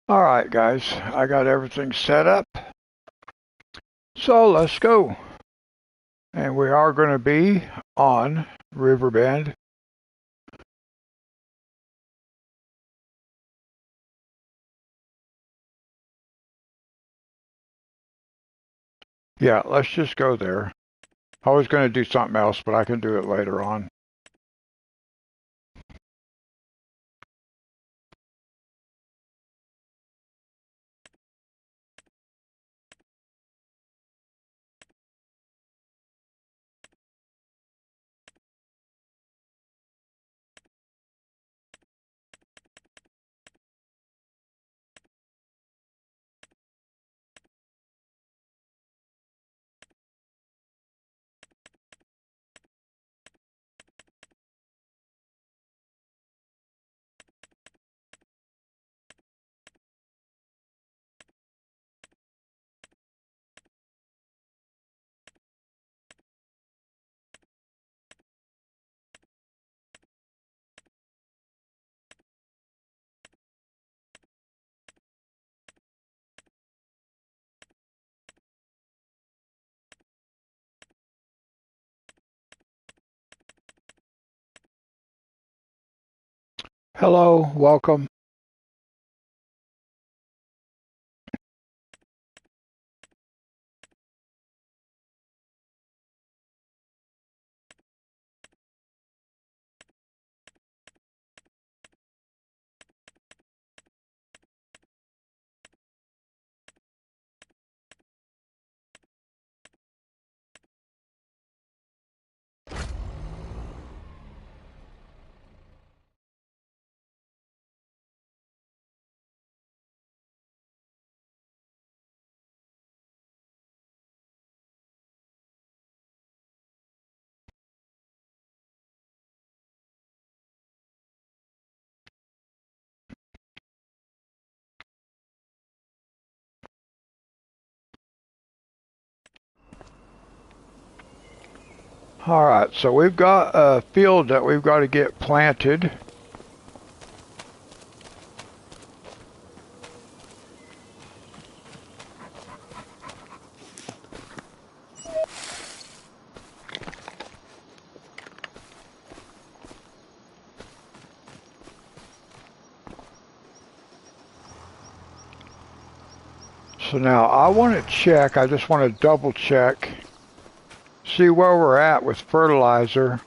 All right, guys, I got everything set up. So let's go. And we are going to be on Riverbend. Yeah, let's just go there. I was going to do something else, but I can do it later on. Hello, welcome. All right, so we've got a field that we've got to get planted. So now I want to check, I just want to double check, see where we're at with fertilizer.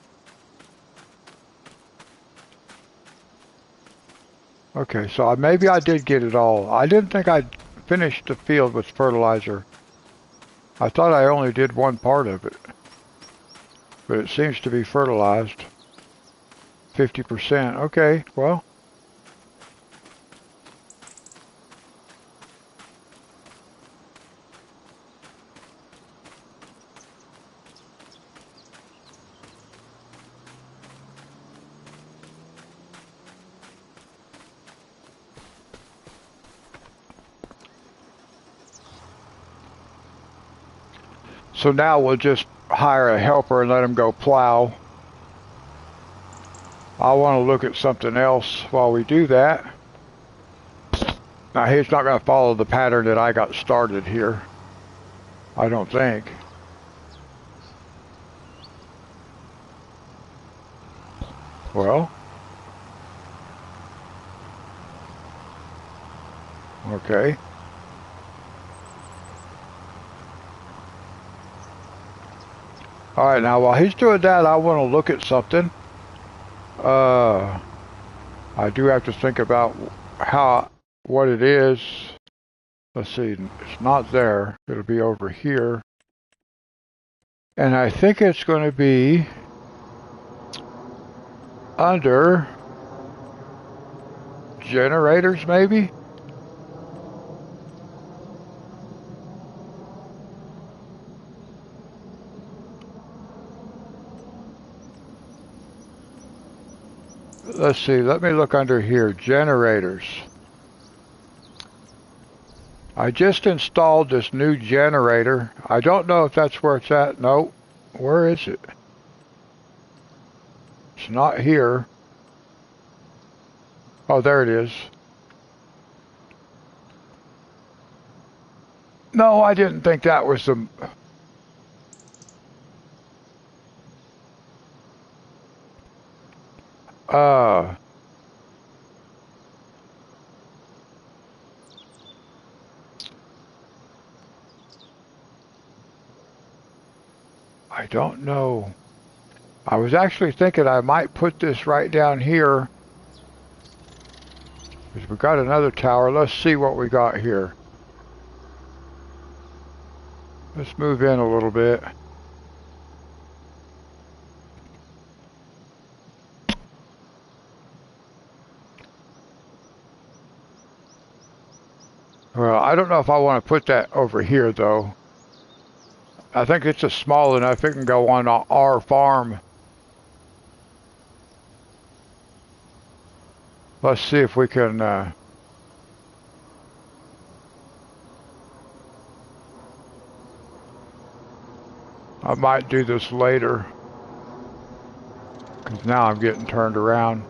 Okay, so maybe I did get it all. I didn't think I'd finished the field with fertilizer. I thought I only did one part of it. But it seems to be fertilized. 50%. Okay, well. So now we'll just hire a helper and let him go plow. I want to look at something else while we do that. Now he's not going to follow the pattern that I got started here. I don't think. Well. Okay. Alright, now while he's doing that, I want to look at something. I do have to think about what it is. Let's see, it's not there. It'll be over here. And I think it's going to be under generators, maybe? Let's see, let me look under here. Generators. I just installed this new generator. I don't know if that's where it's at. Nope. Where is it? It's not here. Oh, there it is. No, I didn't think that was the... Uh... I don't know. I was actually thinking I might put this right down here. Because we got another tower. Let's see what we got here. Let's move in a little bit. Well, I don't know if I want to put that over here, though. I think it's a small enough it can go on our farm. Let's see if we can... I might do this later. Because now I'm getting turned around.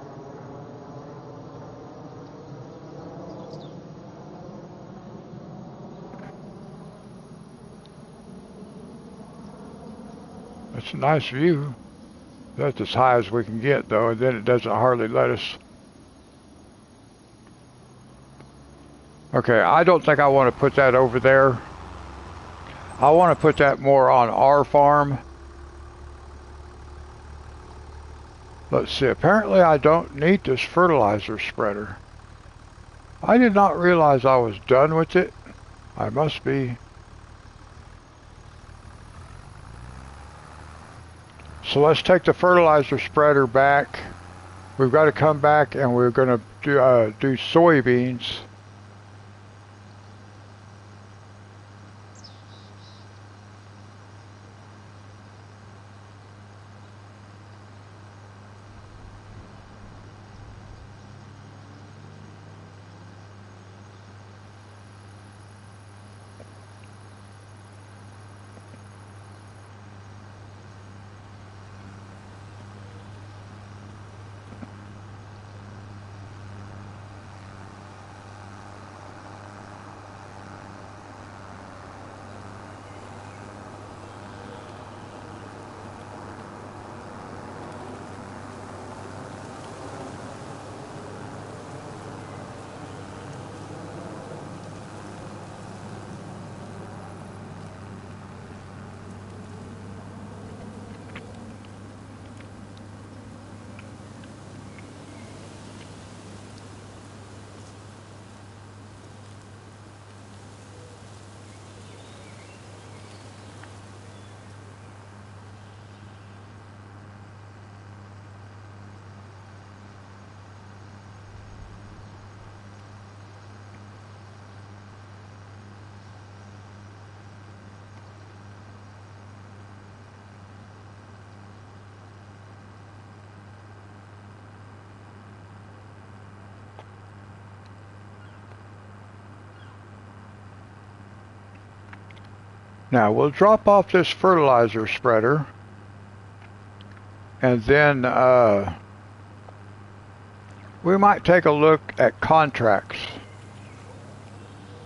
It's a nice view. That's as high as we can get, though, and then it doesn't hardly let us. Okay, I don't think I want to put that over there. I want to put that more on our farm. Let's see, apparently I don't need this fertilizer spreader. I did not realize I was done with it. I must be. So let's take the fertilizer spreader back. We've got to come back and we're going to do soybeans. Now we'll drop off this fertilizer spreader and then we might take a look at contracts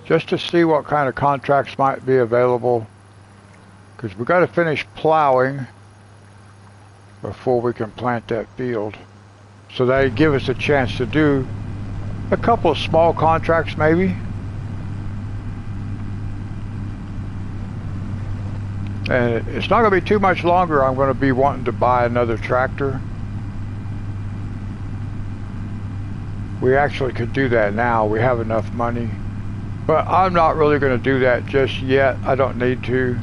just to see what kind of contracts might be available, because we've got to finish plowing before we can plant that field. So they give us a chance to do a couple of small contracts maybe. And it's not going to be too much longer. I'm going to be wanting to buy another tractor. We actually could do that now. We have enough money. But I'm not really going to do that just yet. I don't need to.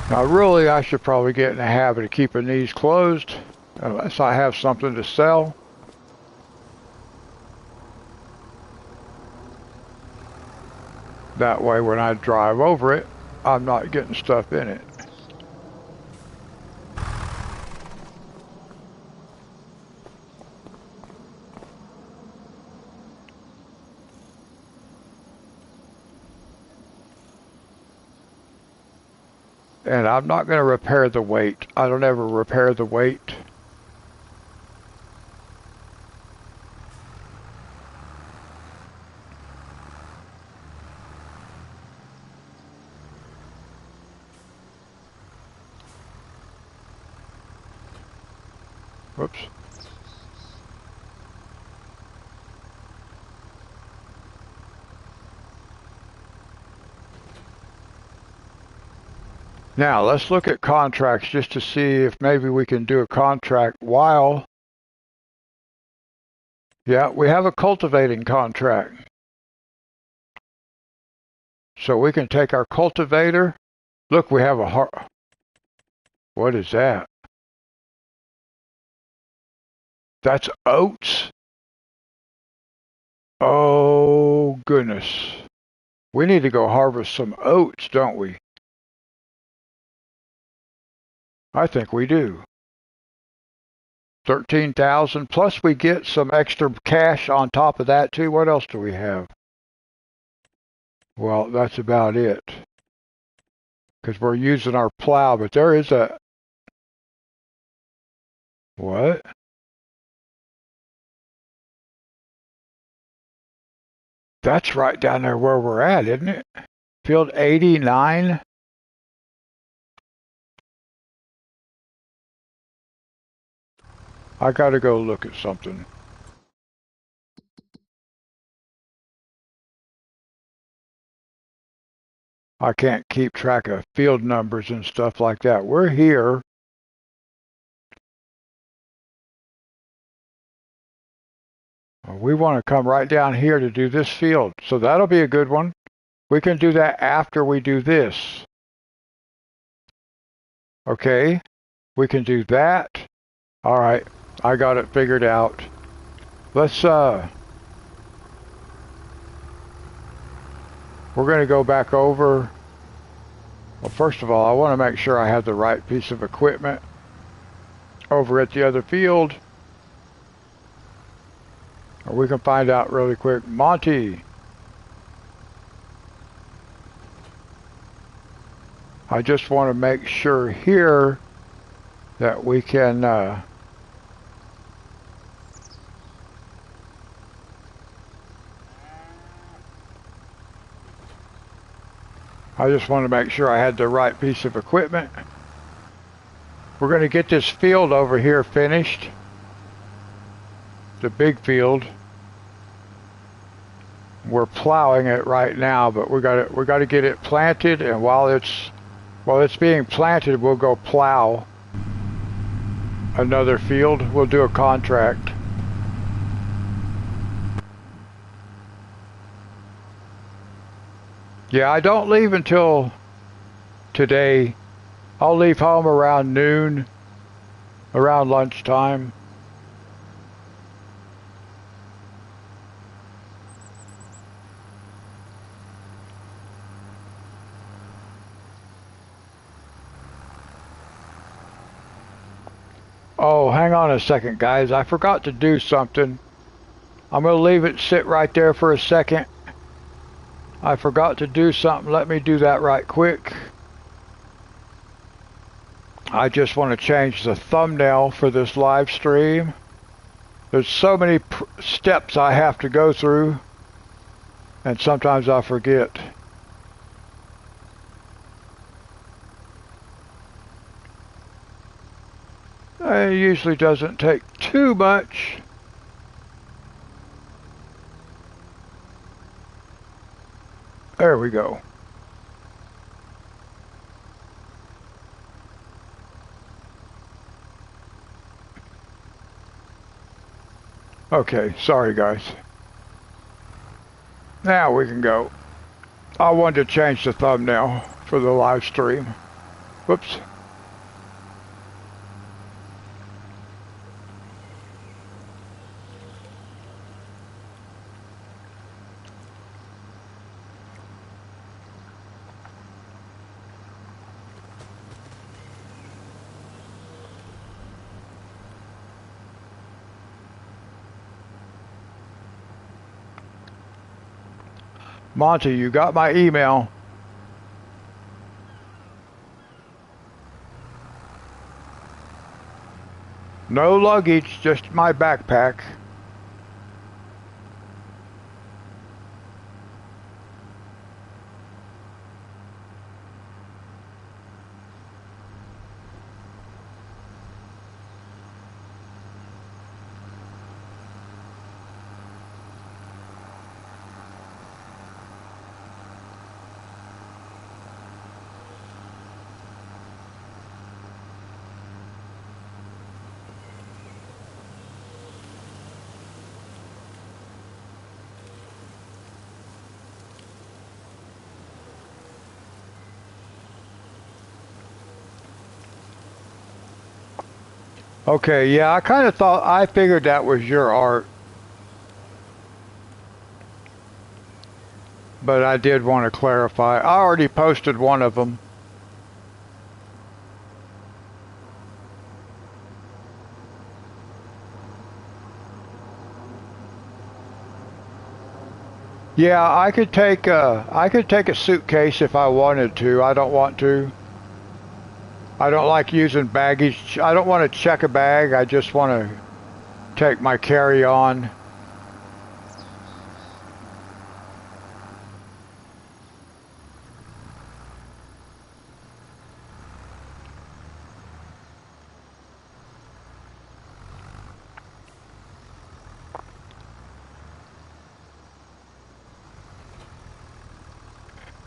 Now really I should probably get in the habit of keeping these closed unless I have something to sell. That way when I drive over it, I'm not getting stuff in it. And I'm not going to repair the weight. I don't ever repair the weight. Whoops. Now, let's look at contracts just to see if maybe we can do a contract while... Yeah, we have a cultivating contract. So we can take our cultivator. Look, we have a... What is that? That's oats? Oh, goodness. We need to go harvest some oats, don't we? I think we do. 13,000 plus we get some extra cash on top of that too. What else do we have? Well, that's about it. Because we're using our plow, but there is a... What? That's right down there where we're at, isn't it? Field 89. I gotta go look at something. I can't keep track of field numbers and stuff like that. We're here. We want to come right down here to do this field. So that'll be a good one. We can do that after we do this. Okay. We can do that. All right. I got it figured out. Let's, we're going to go back over. Well, first of all, I want to make sure I have the right piece of equipment over at the other field. Or we can find out really quick. Monty. I just want to make sure here that we can, I just want to make sure I had the right piece of equipment. We're going to get this field over here finished. The big field. We're plowing it right now, but we got to get it planted, and while it's being planted, we'll go plow another field. We'll do a contract. Yeah, I don't leave until today. I'll leave home around noon, around lunchtime. Oh, hang on a second, guys. I forgot to do something. I'm going to leave it sit right there for a second. I forgot to do something. Let me do that right quick. I just want to change the thumbnail for this live stream. There's so many steps I have to go through, and sometimes I forget. It usually doesn't take too much. There we go. Okay, sorry guys. Now we can go. I wanted to change the thumbnail for the live stream. Whoops. Monty, you got my email. No luggage, just my backpack. Okay, yeah, I figured that was your art, but I did want to clarify. I already posted one of them. Yeah, I could take a suitcase if I wanted to. I don't want to. I don't like using baggage. I don't want to check a bag. I just want to take my carry-on.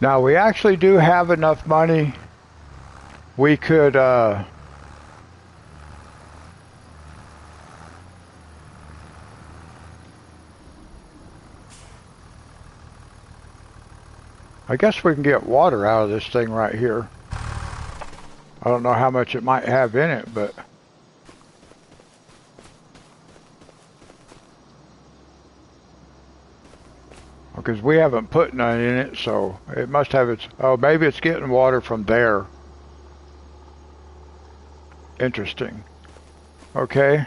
Now we actually do have enough money. We could I guess we can get water out of this thing right here. I don't know how much it might have in it, but because we haven't put none in it, so it must have its, oh, maybe it's getting water from there. Interesting. Okay.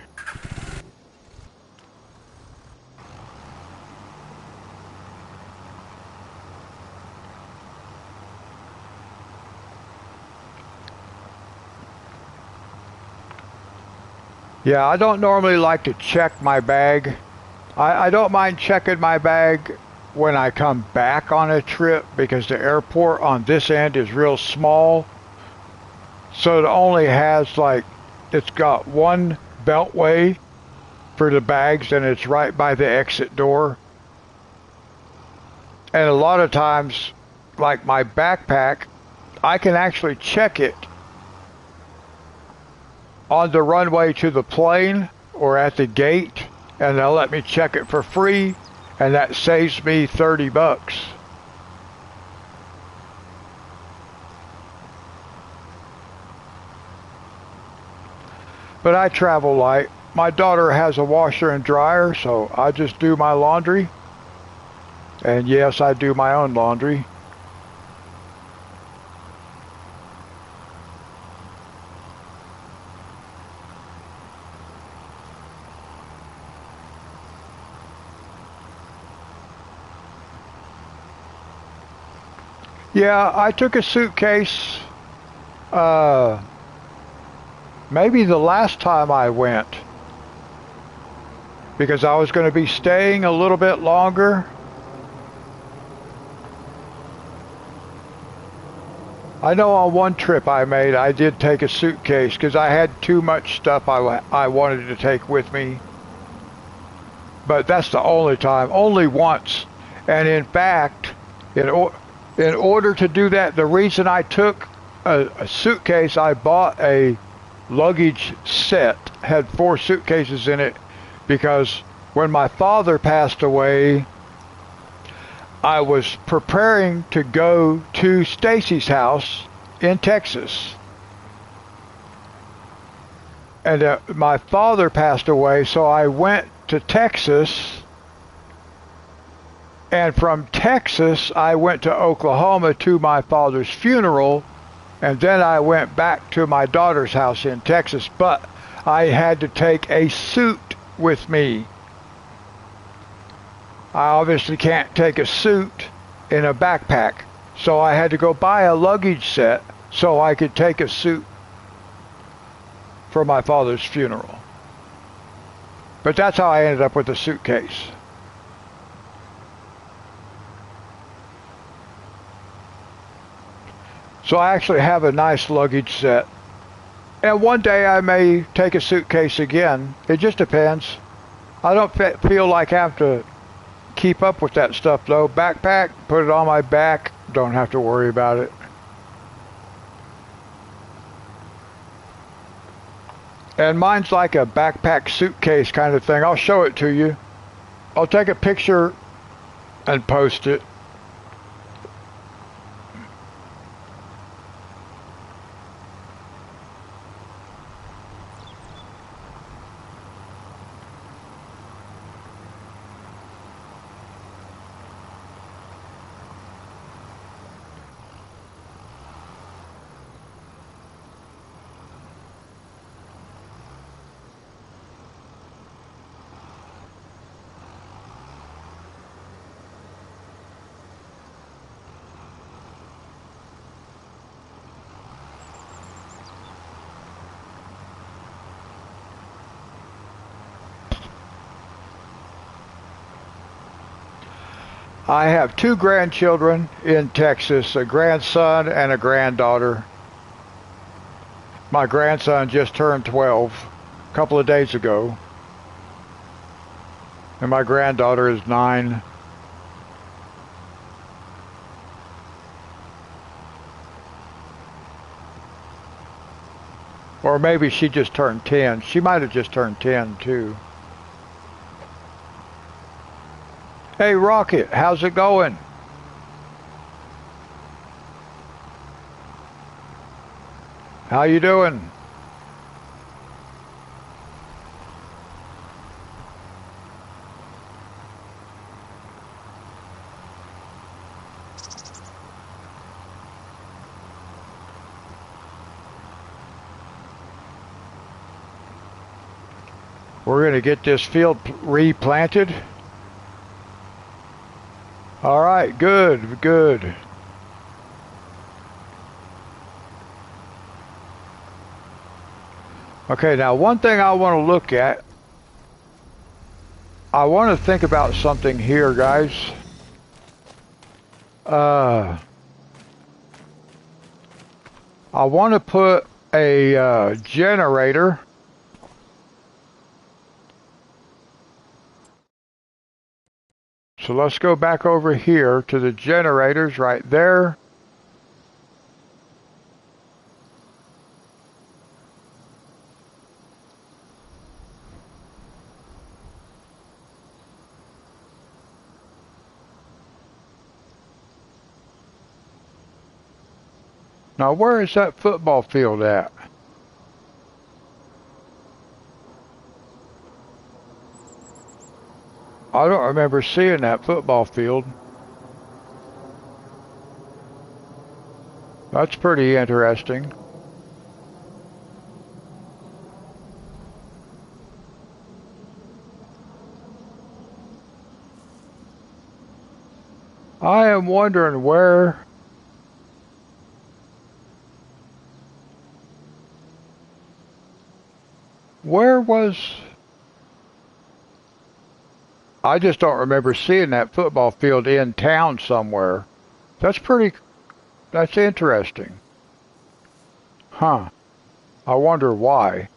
Yeah, I don't normally like to check my bag. I don't mind checking my bag when I come back on a trip because the airport on this end is real small. So it only has like, it's got one beltway for the bags and it's right by the exit door. And a lot of times, like my backpack, I can actually check it on the runway to the plane or at the gate, and they'll let me check it for free, and that saves me $30. But I travel light. My daughter has a washer and dryer, so I just do my laundry. And yes, I do my own laundry. Yeah, I took a suitcase, uh, maybe the last time I went, because I was going to be staying a little bit longer. I know on one trip I made, I did take a suitcase because I had too much stuff I wanted to take with me. But that's the only time, only once. And in fact, in order to do that, the reason I took a suitcase, I bought a luggage set, had 4 suitcases in it, because when my father passed away, I was preparing to go to Stacy's house in Texas. And my father passed away, so I went to Texas. And from Texas, I went to Oklahoma to my father's funeral. And then I went back to my daughter's house in Texas. But I had to take a suit with me. I obviously can't take a suit in a backpack. So I had to go buy a luggage set so I could take a suit for my father's funeral. But that's how I ended up with a suitcase. So I actually have a nice luggage set. And one day I may take a suitcase again. It just depends. I don't feel like I have to keep up with that stuff though. Backpack, put it on my back, don't have to worry about it. And mine's like a backpack suitcase kind of thing. I'll show it to you. I'll take a picture and post it. I have two grandchildren in Texas, a grandson and a granddaughter. My grandson just turned 12 a couple of days ago. And my granddaughter is 9. Or maybe she just turned 10. She might have just turned 10 too. Hey Rocket, how's it going? How you doing? We're going to get this field replanted. All right, good, good. Okay, now one thing I want to look at, I want to think about something here, guys. I want to put a generator. So let's go back over here to the generators right there. Now where is that football field at? I don't remember seeing that football field. That's pretty interesting. I am wondering where was... I just don't remember seeing that football field in town somewhere. That's interesting. Huh. I wonder why.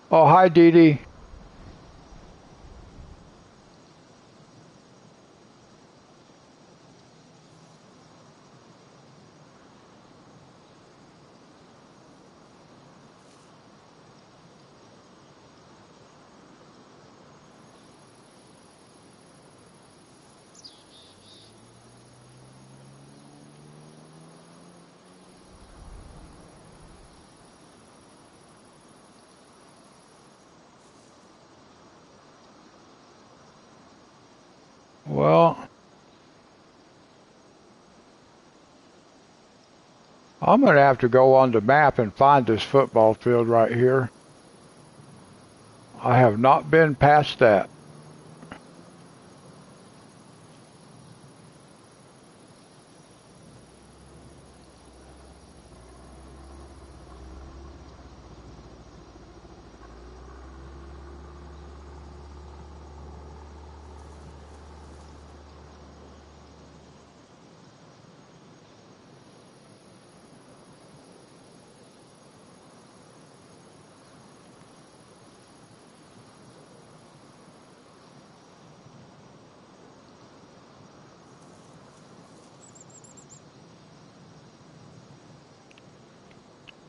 Oh, hi, Dee Dee. Well, I'm going to have to go on the map and find this football field right here. I have not been past that.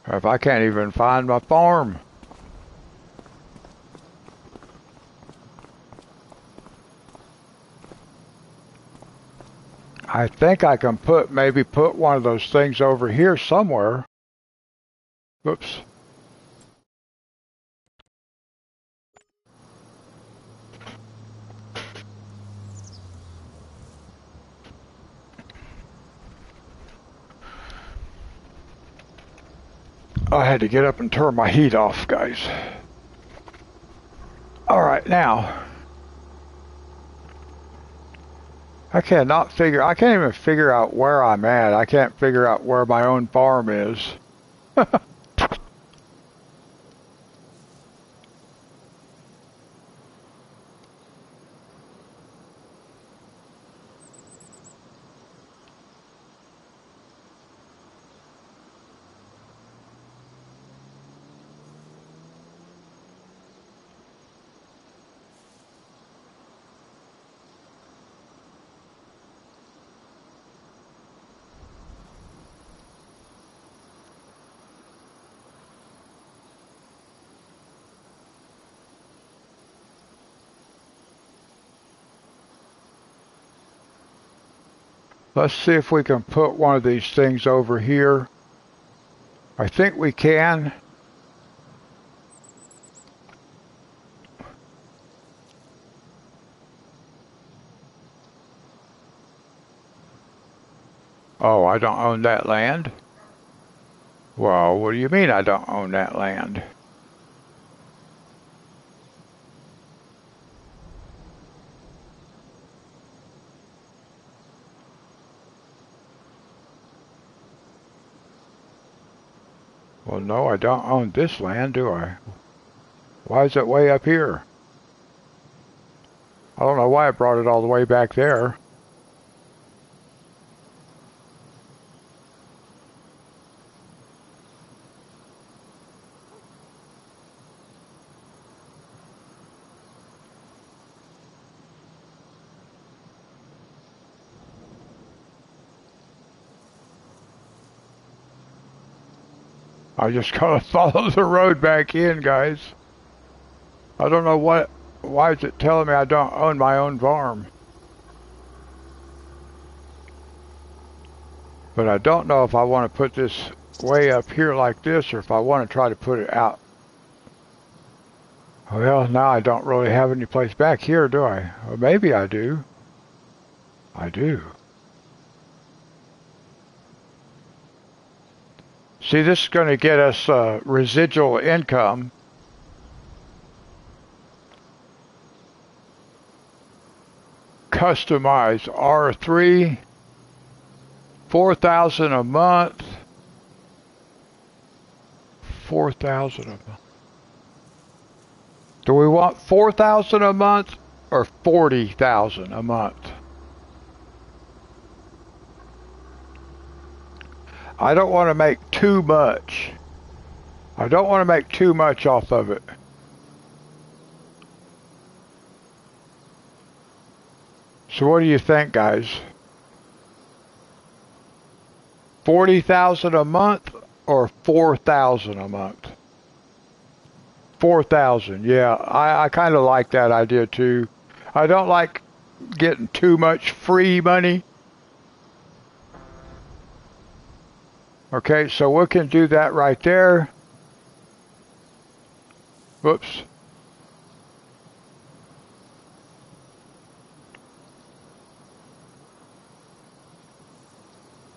If I can't even find my farm. I think I can maybe put one of those things over here somewhere. Whoops. I had to get up and turn my heat off, guys. All right, now. I can't even figure out where I'm at. I can't figure out where my own farm is. Let's see if we can put one of these things over here. I think we can. Oh, I don't own that land? Well, what do you mean I don't own that land? Well, no, I don't own this land, do I? Why is it way up here? I don't know why I brought it all the way back there. I just gotta follow the road back in, guys. I don't know why is it telling me I don't own my own farm? But I don't know if I want to put this way up here like this or if I want to try to put it out. Well, now I don't really have any place back here, do I? Or maybe I do. I do. See, this is going to get us residual income. Customize R3, 4,000 a month. 4,000 a month. Do we want 4,000 a month or 40,000 a month? I don't want to make too much. I don't want to make too much off of it. So what do you think, guys? 40,000 a month or 4,000 a month? 4,000, yeah. I kind of like that idea too. I don't like getting too much free money. Okay, so we can do that right there. Whoops.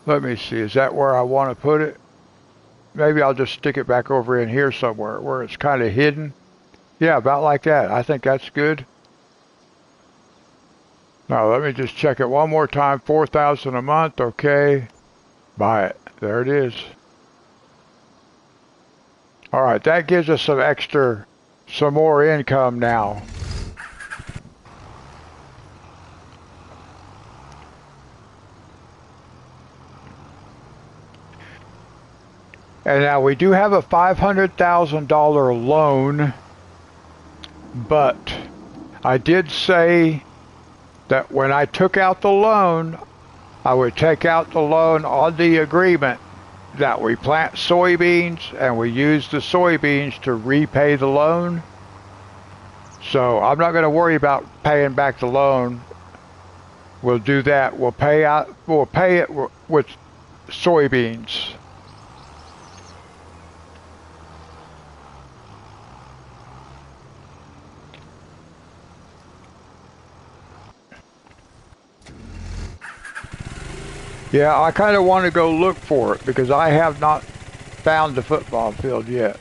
Let me see, is that where I want to put it? maybe I'll just stick it back over in here somewhere where it's kind of hidden. Yeah, about like that. I think that's good. Now let me just check it one more time. 4,000 a month. Okay. Buy it. There it is. All right, that gives us some more income now. And now we do have a $500,000 loan, but I did say that when I took out the loan, I would take out the loan on the agreement that we plant soybeans and we use the soybeans to repay the loan. So I'm not going to worry about paying back the loan. We'll do that. We'll pay it with soybeans. Yeah, I kind of want to go look for it because I have not found the football field yet.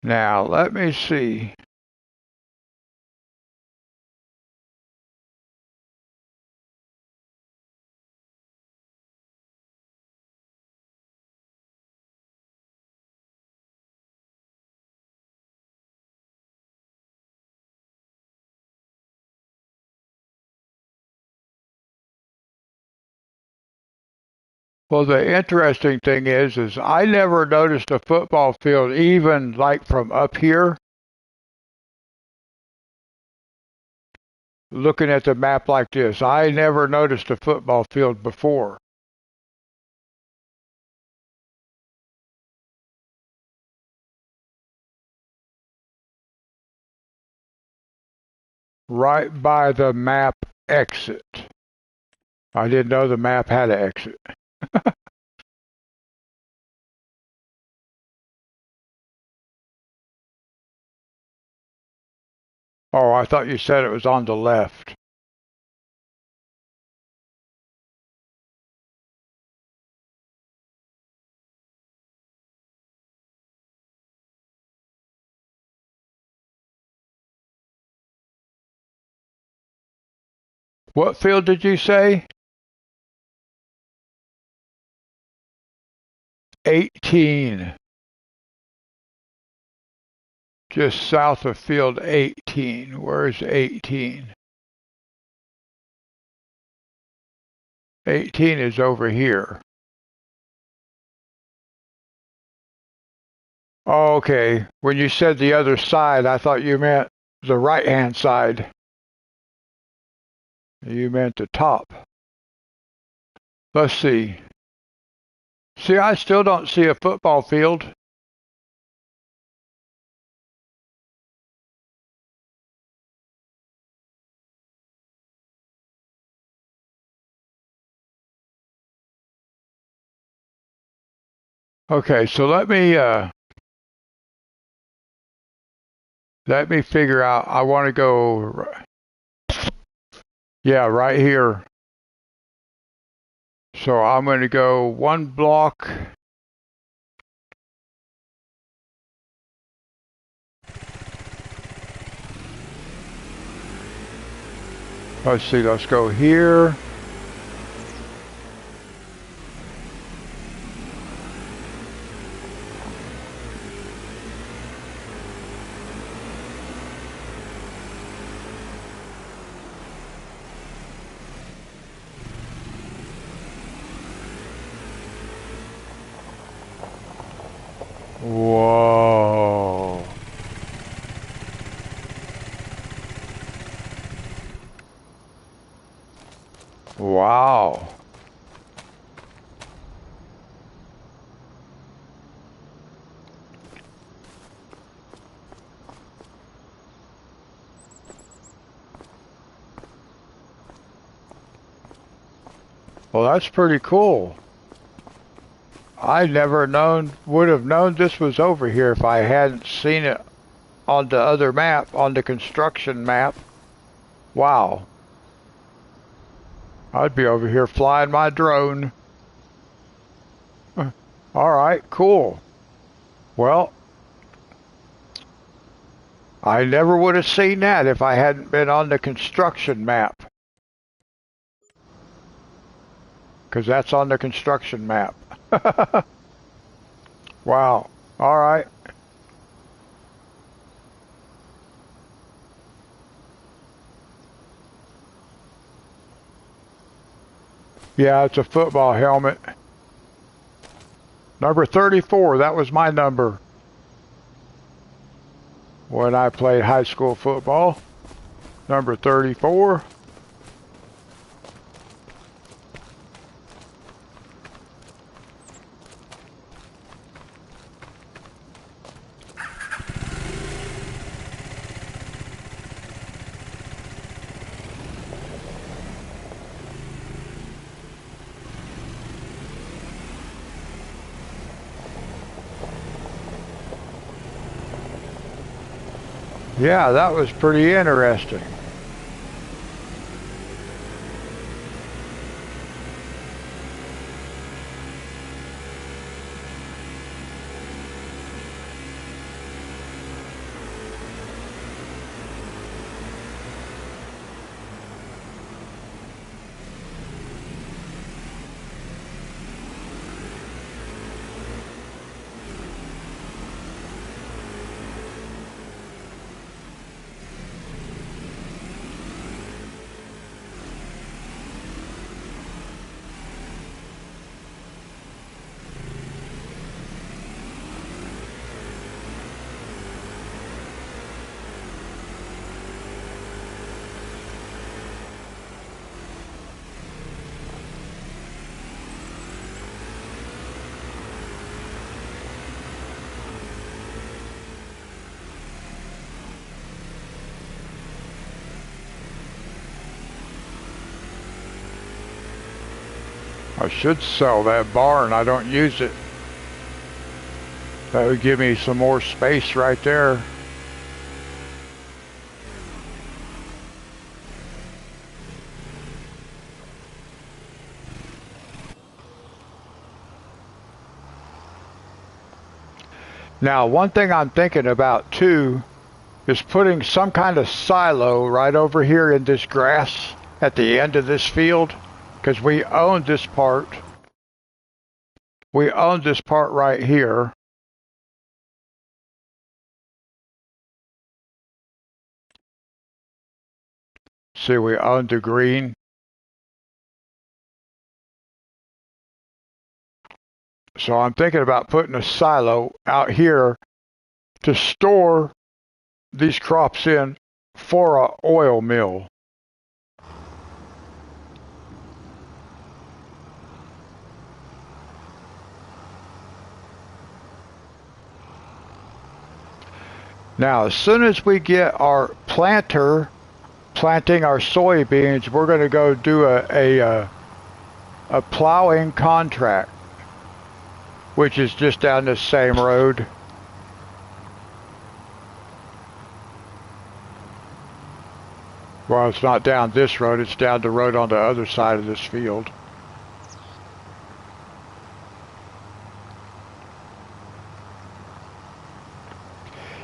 Now, let me see. Well, the interesting thing is I never noticed a football field even like from up here. Looking at the map like this, I never noticed a football field before. Right by the map exit. I didn't know the map had an exit. Oh, I thought you said it was on the left. What field did you say? 18. Just south of field 18. Where's 18? 18 is over here. Oh, okay. When you said the other side, I thought you meant the right-hand side. You meant the top. Let's see. See, I still don't see a football field. Okay, so let me figure out. I want to go. Yeah, right here. So I'm going to go one block. Let's see. Let's go here. Whoa. Wow. Well, that's pretty cool. I never would have known this was over here if I hadn't seen it on the other map, on the construction map. Wow. I'd be over here flying my drone. All right, cool. Well, I never would have seen that if I hadn't been on the construction map. Because that's on the construction map. Wow. All right. Yeah, it's a football helmet. Number 34, that was my number when I played high school football. Number 34. Yeah, that was pretty interesting. I should sell that barn. I don't use it. That would give me some more space right there. Now, one thing I'm thinking about too is putting some kind of silo right over here in this grass at the end of this field, because we own this part. We own this part right here. See, we own the green. So I'm thinking about putting a silo out here to store these crops in for an oil mill. Now, as soon as we get our planter planting our soybeans, we're going to go do a plowing contract, which is just down this same road. Well, it's not down this road, it's down the road on the other side of this field.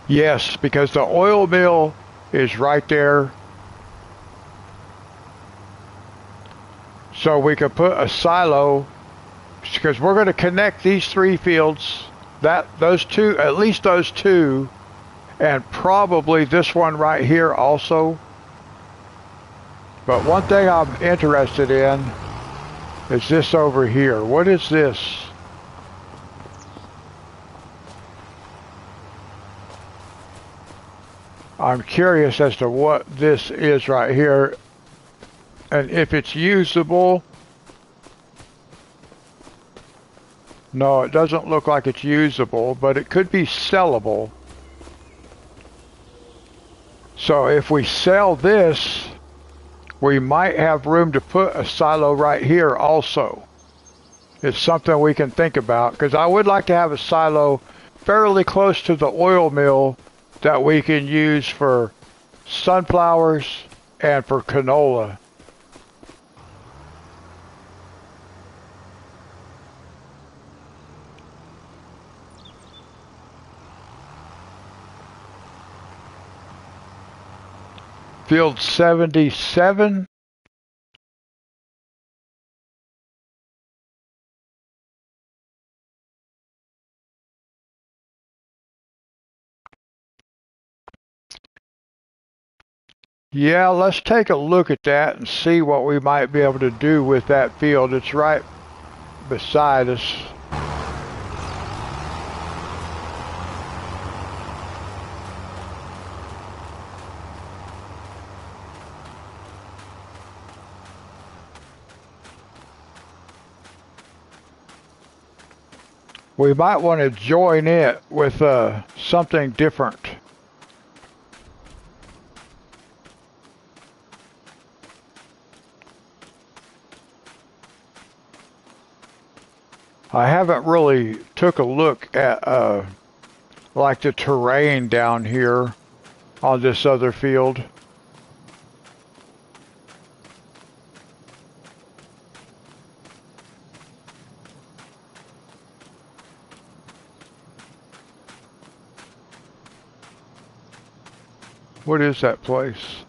Yes, because the oil mill is right there. So we could put a silo, because we're going to connect these three fields, those two, at least those two, and probably this one right here also. But one thing I'm interested in is this over here. What is this? I'm curious as to what this is right here. And if it's usable, no, it doesn't look like it's usable, but it could be sellable. So if we sell this, we might have room to put a silo right here also. It's something we can think about, because I would like to have a silo fairly close to the oil mill that we can use for sunflowers and for canola. Field 77. Yeah, let's take a look at that and see what we might be able to do with that field. It's right beside us. We might want to join it with something different. I haven't really took a look at like the terrain down here on this other field. What is that place?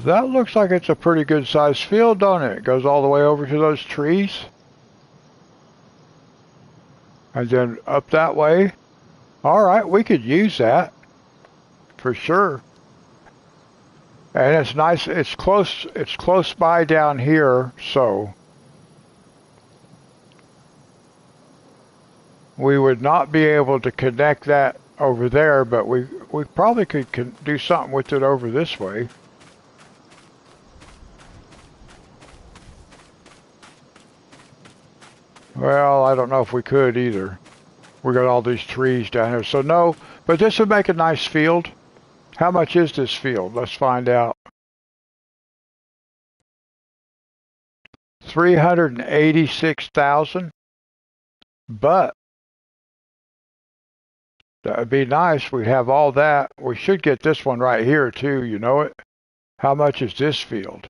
That looks like it's a pretty good sized field, don't it? It goes all the way over to those trees. And then up that way. Alright, we could use that. For sure. And it's nice, it's close by down here, so we would not be able to connect that over there, but we probably could do something with it over this way. Well, I don't know if we could either. We got all these trees down here, so no, but this would make a nice field. How much is this field? Let's find out. 386,000. But that would be nice. We have all that. We should get this one right here too, you know it? How much is this field?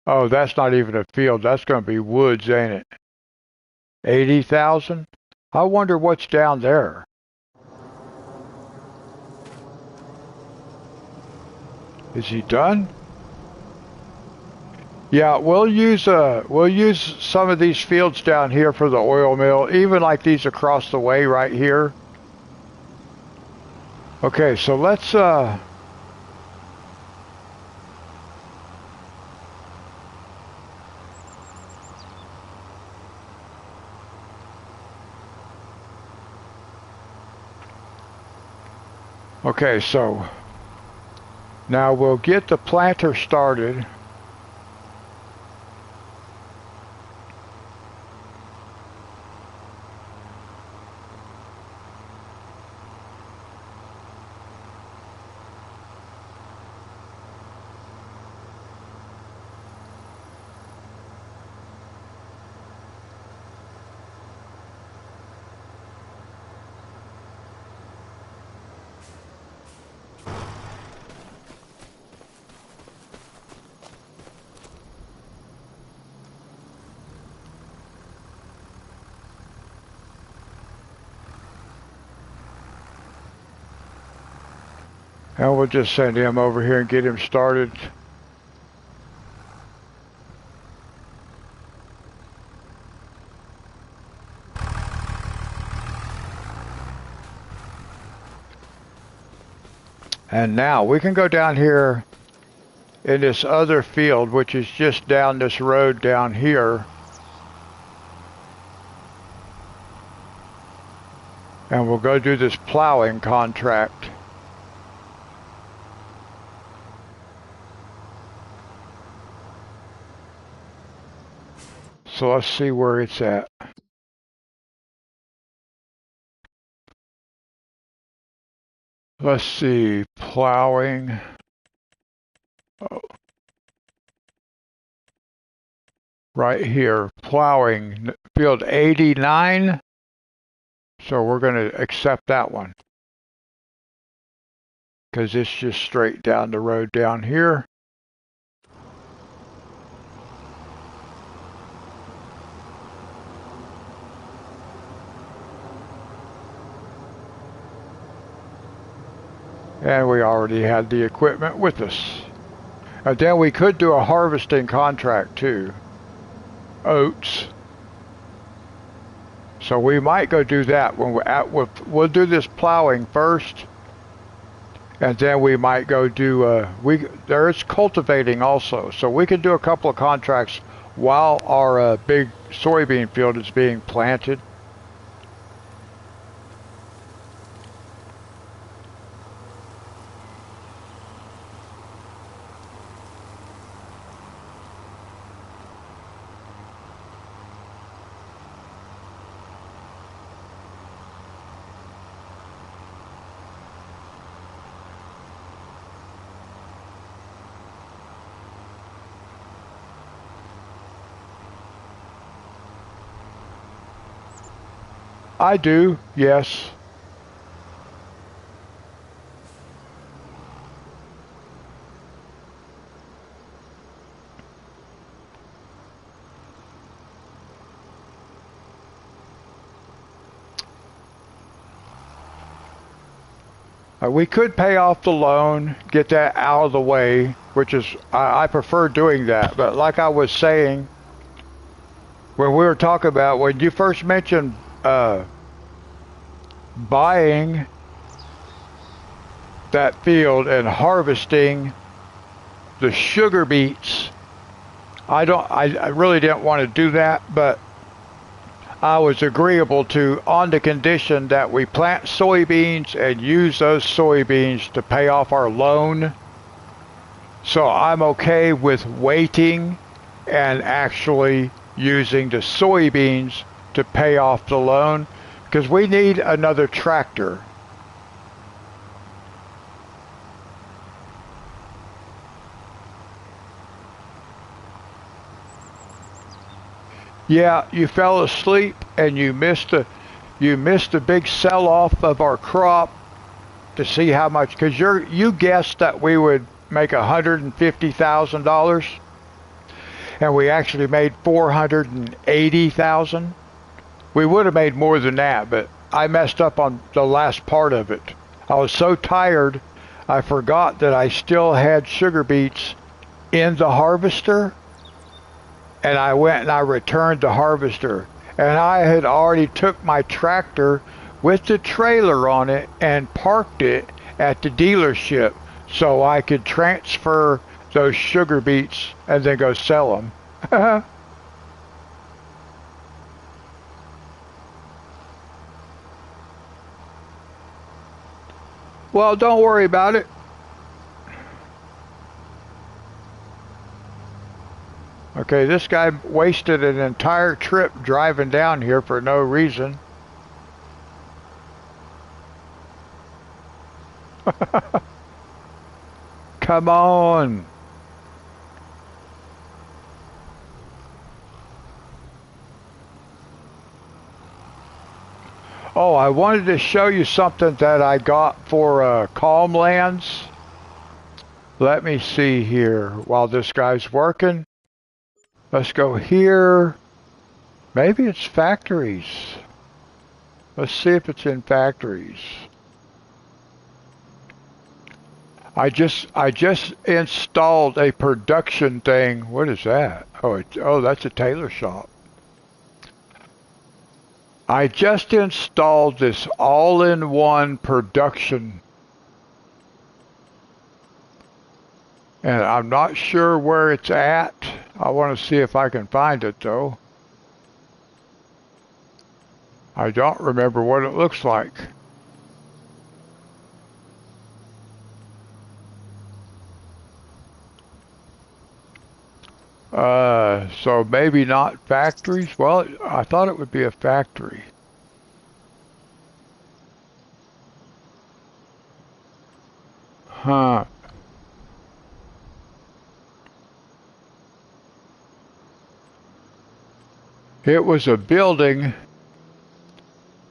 Oh, that's not even a field. That's going to be woods, ain't it? 80,000? I wonder what's down there. Is he done? Yeah, we'll use some of these fields down here for the oil mill, even like these across the way right here. Okay, so let's okay, so now we'll get the planter started. And we'll just send him over here and get him started. And now we can go down here in this other field, which is just down this road down here. And we'll go do this plowing contract. So let's see where it's at. Let's see, plowing. Oh. Right here, plowing, field 89. So we're going to accept that one. Because it's just straight down the road down here. And we already had the equipment with us. And then we could do a harvesting contract too. Oats. So we might go do that when we're at. We'll do this plowing first, and then we might go do. There's cultivating also, so we can do a couple of contracts while our big soybean field is being planted. I do, yes. We could pay off the loan, get that out of the way, which is, I prefer doing that. But like I was saying, when we were talking about, when you first mentioned buying that field and harvesting the sugar beets, I really didn't want to do that, but I was agreeable to on the condition that we plant soybeans and use those soybeans to pay off our loan. So I'm okay with waiting and actually using the soybeans to pay off the loan because we need another tractor. Yeah, you fell asleep and you missed a big sell-off of our crop to see how much, because you guessed that we would make $150,000, and we actually made 480,000. We would have made more than that, but I messed up on the last part of it. I was so tired, I forgot that I still had sugar beets in the harvester. And I went and I returned the harvester. And I had already took my tractor with the trailer on it and parked it at the dealership so I could transfer those sugar beets and then go sell them. Well, don't worry about it. Okay, this guy wasted an entire trip driving down here for no reason. Come on. Oh, I wanted to show you something that I got for Calm Lands. Let me see here while this guy's working. Let's go here. Maybe it's factories. Let's see if it's in factories. I just installed a production thing. What is that? Oh, that's a tailor shop. I just installed this all-in-one production. And I'm not sure where it's at. I want to see if I can find it though. I don't remember what it looks like. So maybe not factories. Well, I thought it would be a factory. Huh. It was a building,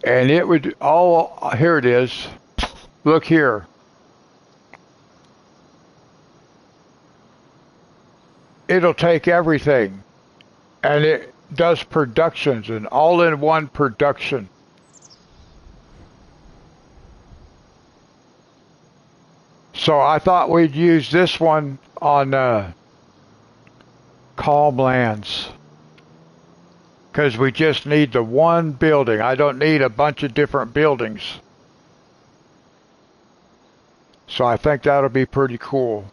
and it would all, here it is. Look here. It'll take everything, and it does productions, an all-in-one production. So I thought we'd use this one on Calm Lands because we just need the one building. I don't need a bunch of different buildings. So I think that'll be pretty cool.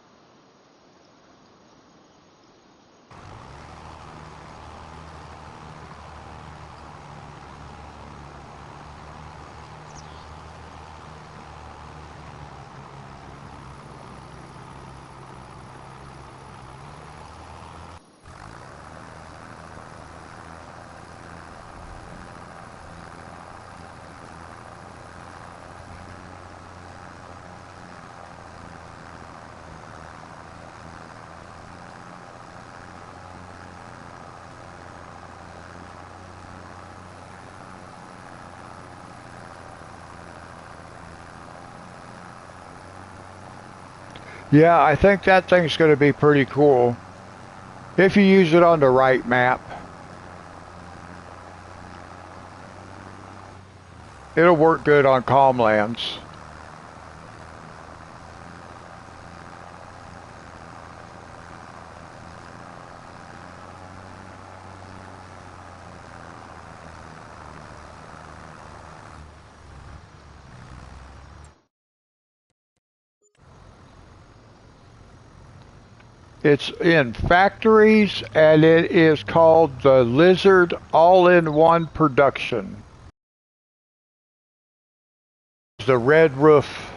Yeah, I think that thing's going to be pretty cool if you use it on the right map. It'll work good on Calm Lands. It's in factories, and it is called the Lizard All-in-One Production. The red roof.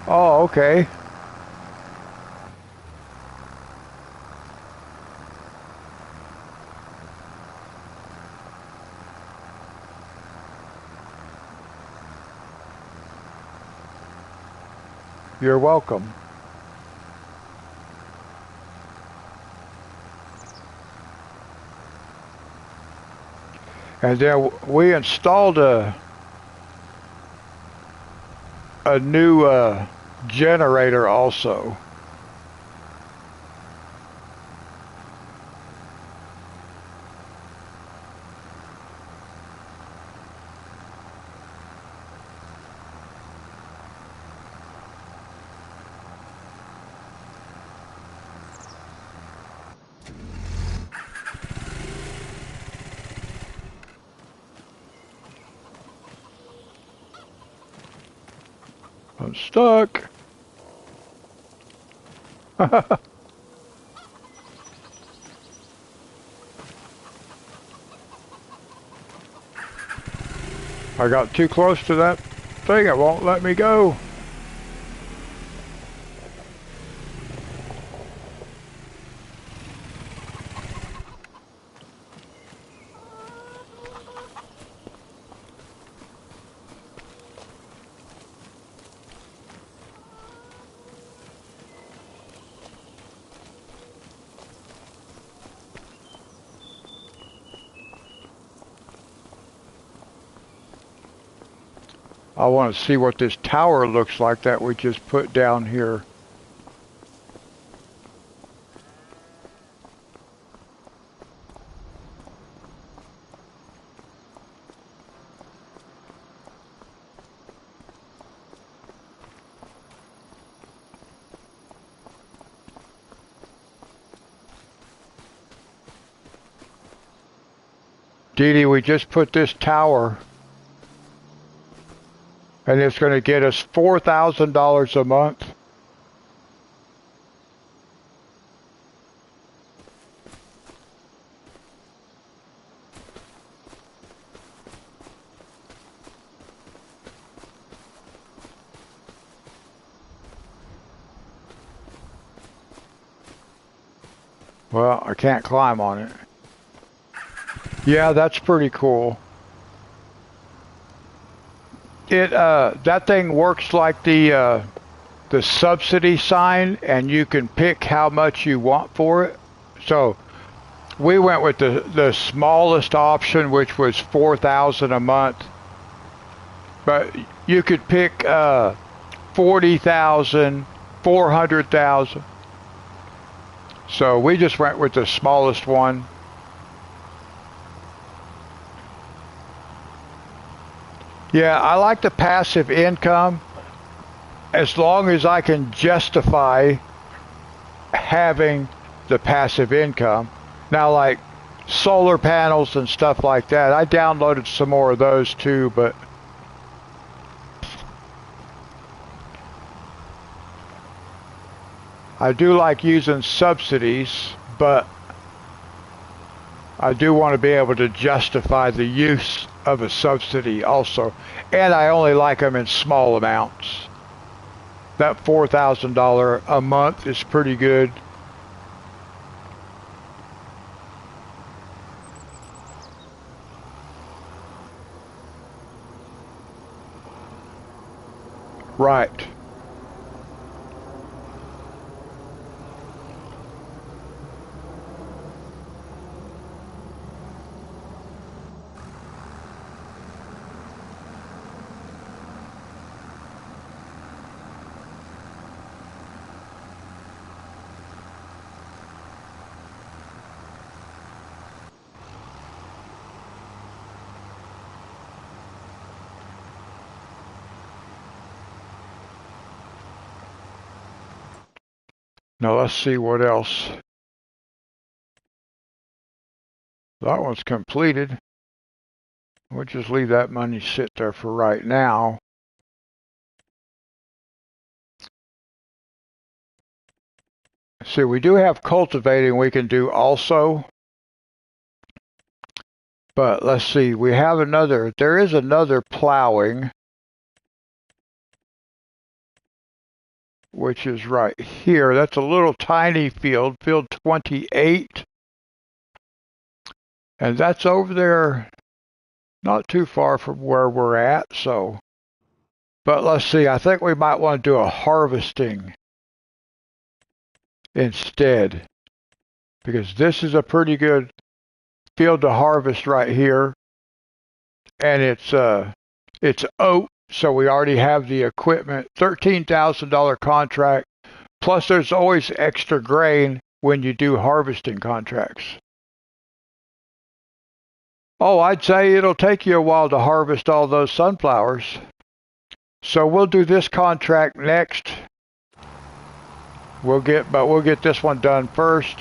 Oh, okay. You're welcome. And then we installed a new generator also. I'm stuck. I got too close to that thing. It won't let me go. I want to see what this tower looks like that we just put down here. Dee Dee, we just put this tower, and it's going to get us $4,000 a month. Well, I can't climb on it. Yeah, that's pretty cool. That thing works like the subsidy sign, and you can pick how much you want for it. So we went with the smallest option, which was 4,000 a month. But you could pick 40,000, 400,000. So we just went with the smallest one. Yeah, I like the passive income as long as I can justify having the passive income. Now, like solar panels and stuff like that, I downloaded some more of those too, but I do like using subsidies, but I do want to be able to justify the use of a subsidy also. And I only like them in small amounts. That $4,000 a month is pretty good. Right. Now let's see what else. That one's completed. We'll just leave that money sit there for right now. See, we do have cultivating we can do also. But let's see, there is another plowing, which is right here. That's a little tiny field 28. And that's over there, not too far from where we're at, so. But let's see, I think we might want to do a harvesting instead, because this is a pretty good field to harvest right here. And it's oat, so we already have the equipment. $13,000 contract, plus there's always extra grain when you do harvesting contracts. Oh, I'd say it'll take you a while to harvest all those sunflowers. So we'll do this contract next. We'll get this one done first.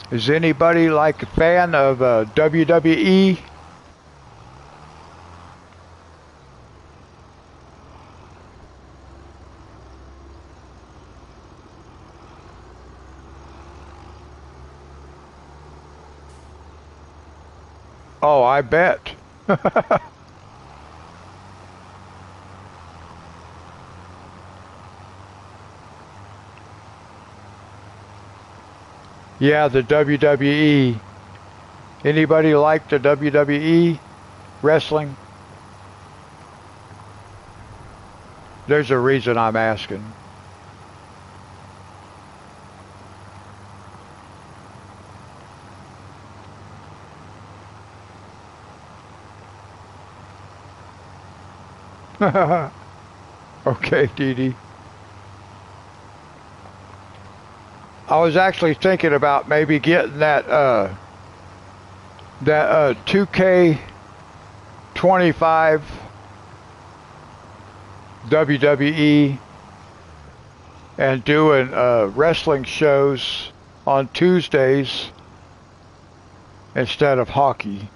Is anybody like a fan of WWE? Oh, I bet. Yeah, the WWE. Anybody like the WWE wrestling? There's a reason I'm asking. Okay, Dee Dee. I was actually thinking about maybe getting that 2K25 WWE and doing wrestling shows on Tuesdays instead of hockey.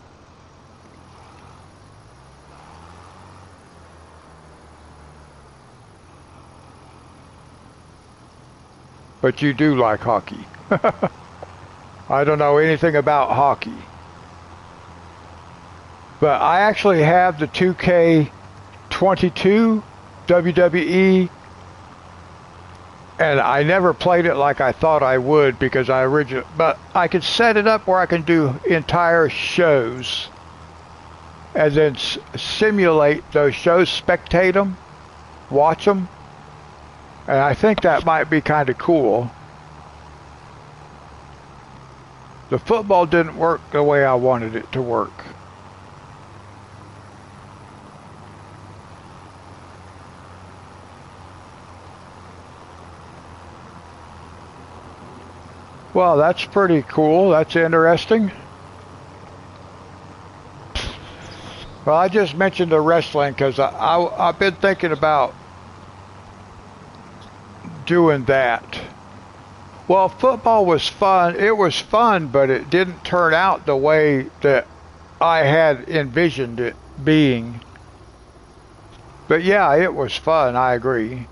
But you do like hockey. I don't know anything about hockey. But I actually have the 2K22 WWE, and I never played it like I thought I would because but I could set it up where I can do entire shows and then simulate those shows, spectate them, watch them, and I think that might be kind of cool. The football didn't work the way I wanted it to work. Well, that's pretty cool. That's interesting. Well, I just mentioned the wrestling because I've been thinking about doing that. Well, football was fun. It was fun, but it didn't turn out the way that I had envisioned it being. But yeah, it was fun. I agree.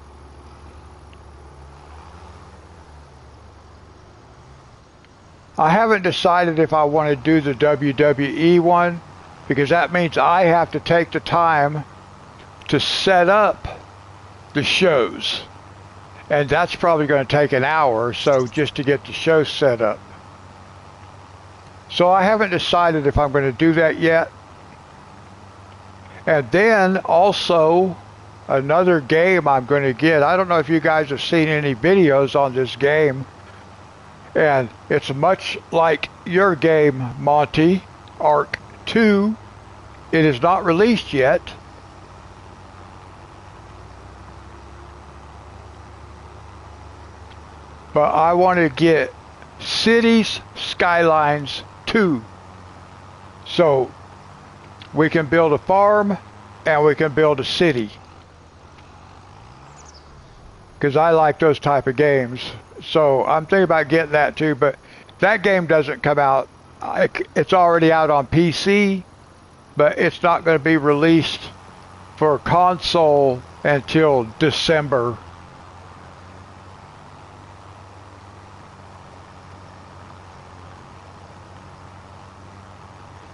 I haven't decided if I want to do the WWE one because that means I have to take the time to set up the shows. And that's probably going to take an hour or so just to get the show set up. So I haven't decided if I'm going to do that yet. And then also another game I'm going to get. I don't know if you guys have seen any videos on this game. And it's much like your game, Monty, Ark 2. It is not released yet. But I want to get Cities Skylines 2. So we can build a farm and we can build a city. Because I like those type of games. So I'm thinking about getting that too, but that game doesn't come out. It's already out on PC, but it's not going to be released for console until December.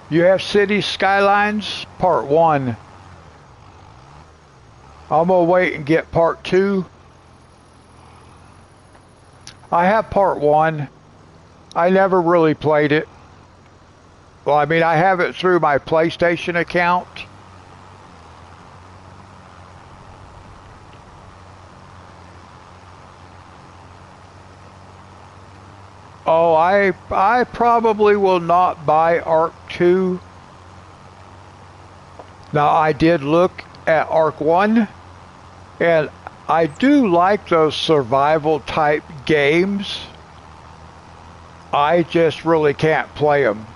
You have City Skylines Part 1. I'm going to wait and get Part 2. I have Part 1. I never really played it. Well, I mean, I have it through my PlayStation account. Oh, I probably will not buy Ark 2. Now, I did look at Ark 1, and I do like those survival type games. I just really can't play them.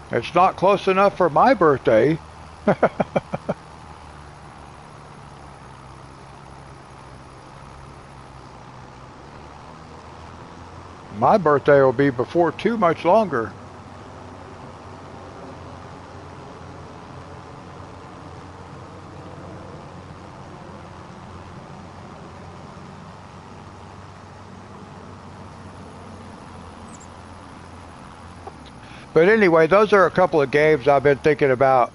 It's not close enough for my birthday. My birthday will be before too much longer. But anyway, those are a couple of games I've been thinking about.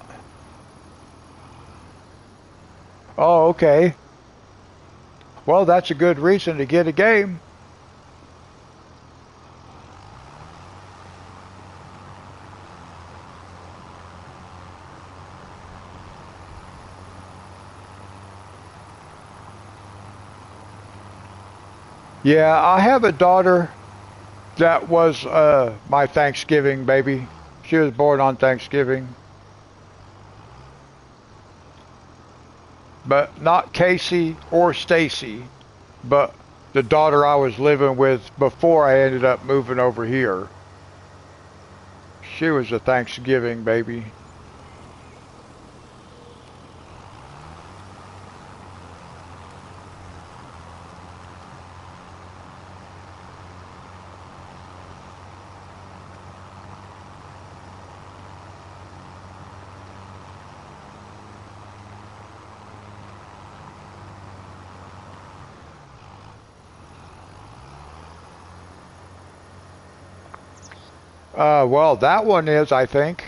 Oh, okay. Well, that's a good reason to get a game. Yeah, I have a daughter that was my Thanksgiving baby. She was born on Thanksgiving. But not Casey or Stacy, but the daughter I was living with before I ended up moving over here. She was a Thanksgiving baby. Well, that one is, I think.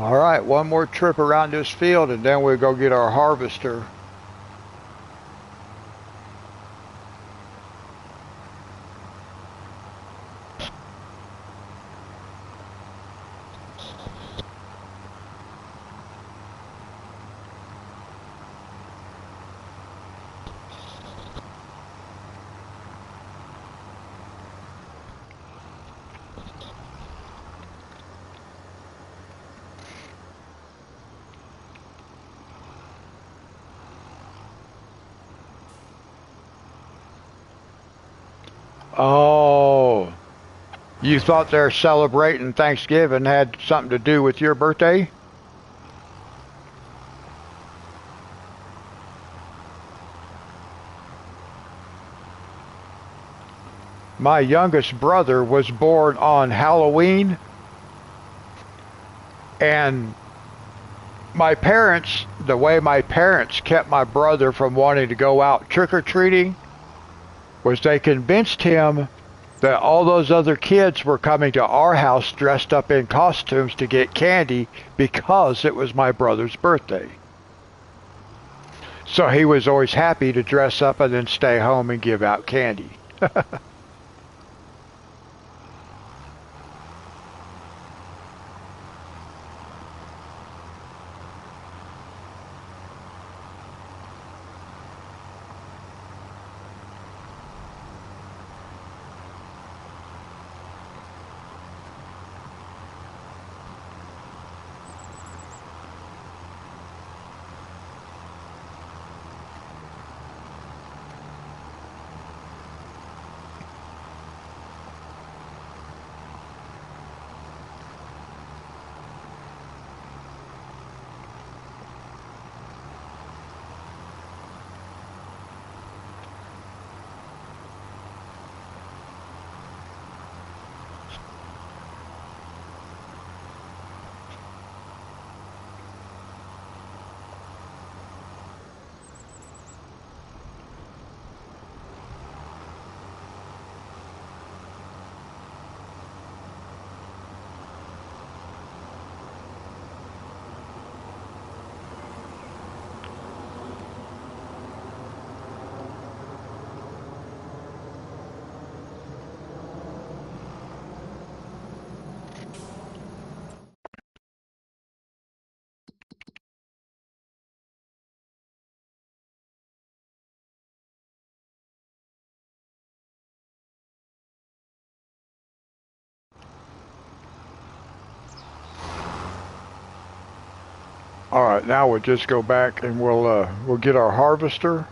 All right, one more trip around this field and then we'll go get our harvester. Oh, you thought their celebrating Thanksgiving had something to do with your birthday? My youngest brother was born on Halloween, and the way my parents kept my brother from wanting to go out trick or treating was they convinced him that all those other kids were coming to our house dressed up in costumes to get candy because it was my brother's birthday. So he was always happy to dress up and then stay home and give out candy. All right, now we'll just go back and we'll get our harvester.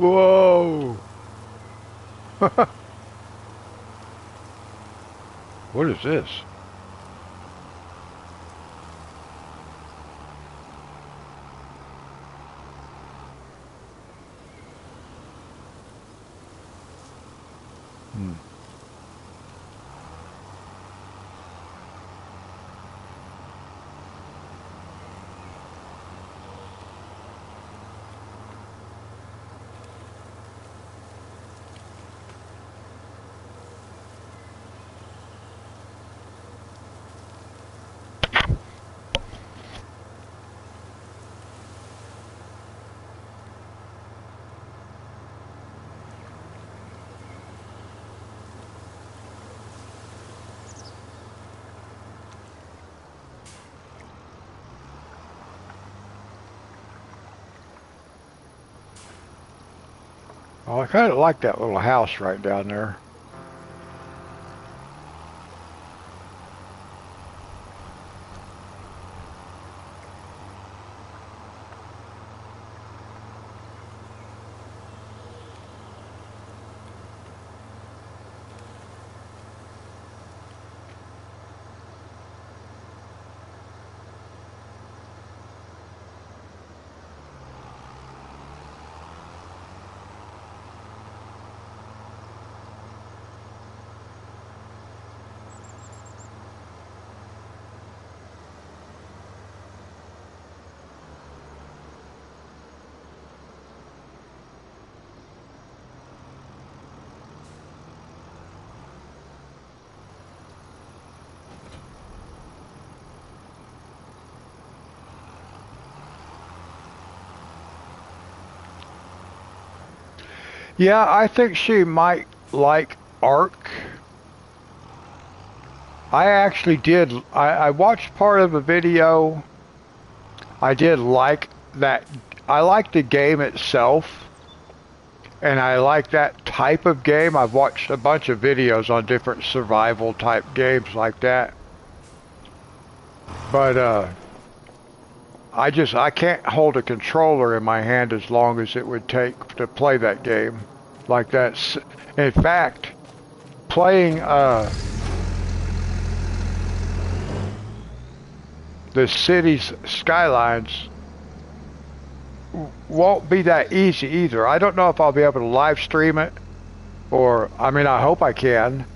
Whoa! What is this? Hmm. Oh, I kind of like that little house right down there. Yeah, I think she might like Ark. I actually did. I watched part of a video. I did like that. I like the game itself, and I like that type of game. I've watched a bunch of videos on different survival type games like that. But I can't hold a controller in my hand as long as it would take to play that game like that. In fact, playing the city's skylines won't be that easy either. I don't know if I'll be able to live stream it, or I mean, I hope I can,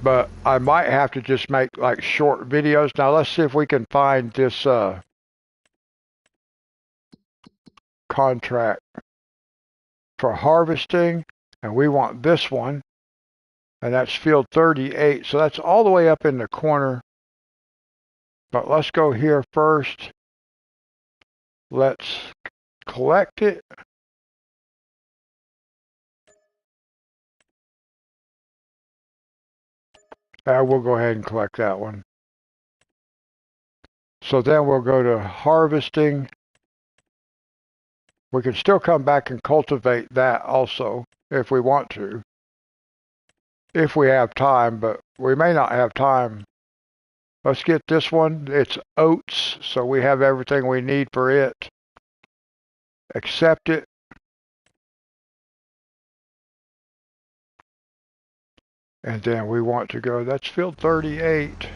but I might have to just make like short videos. Now let's see if we can find this contract for harvesting, and we want this one, and that's field 38. So that's all the way up in the corner. But let's go here first. Let's collect it. We'll go ahead and collect that one. So then we'll go to harvesting. We can still come back and cultivate that also if we want to, if we have time, but we may not have time. Let's get this one. It's oats, so we have everything we need for it. Accept it. And then we want to go, that's field 38.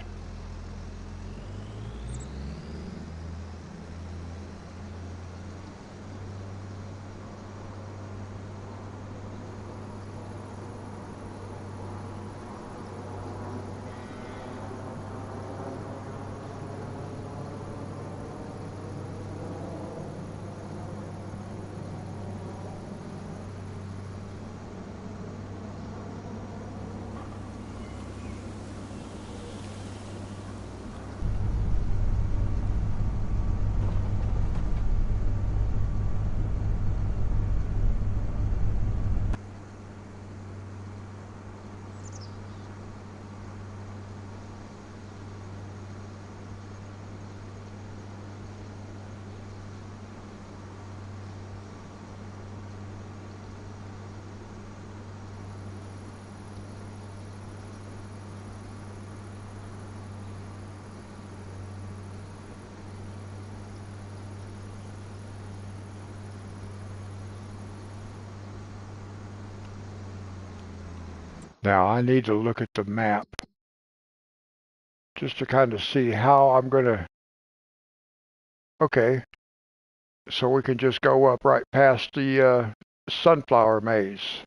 Now I need to look at the map just to kind of see how I'm going to. Okay, so we can just go up right past the sunflower maze.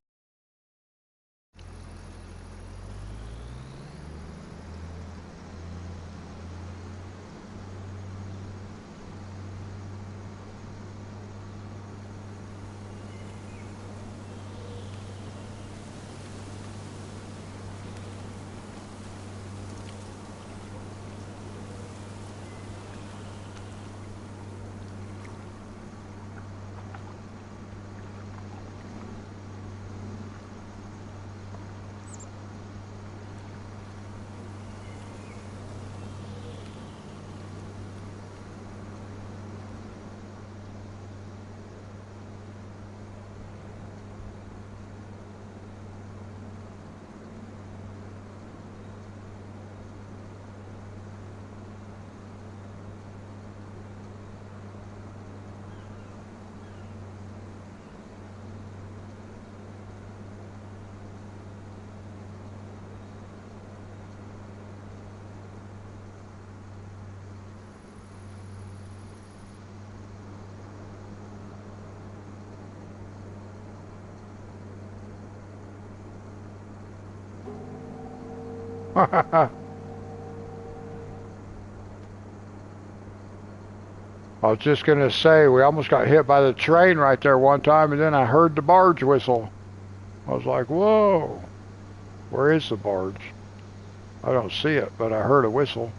I was just going to say, we almost got hit by the train right there one time, and then I heard the barge whistle. I was like, whoa, where is the barge? I don't see it, but I heard a whistle.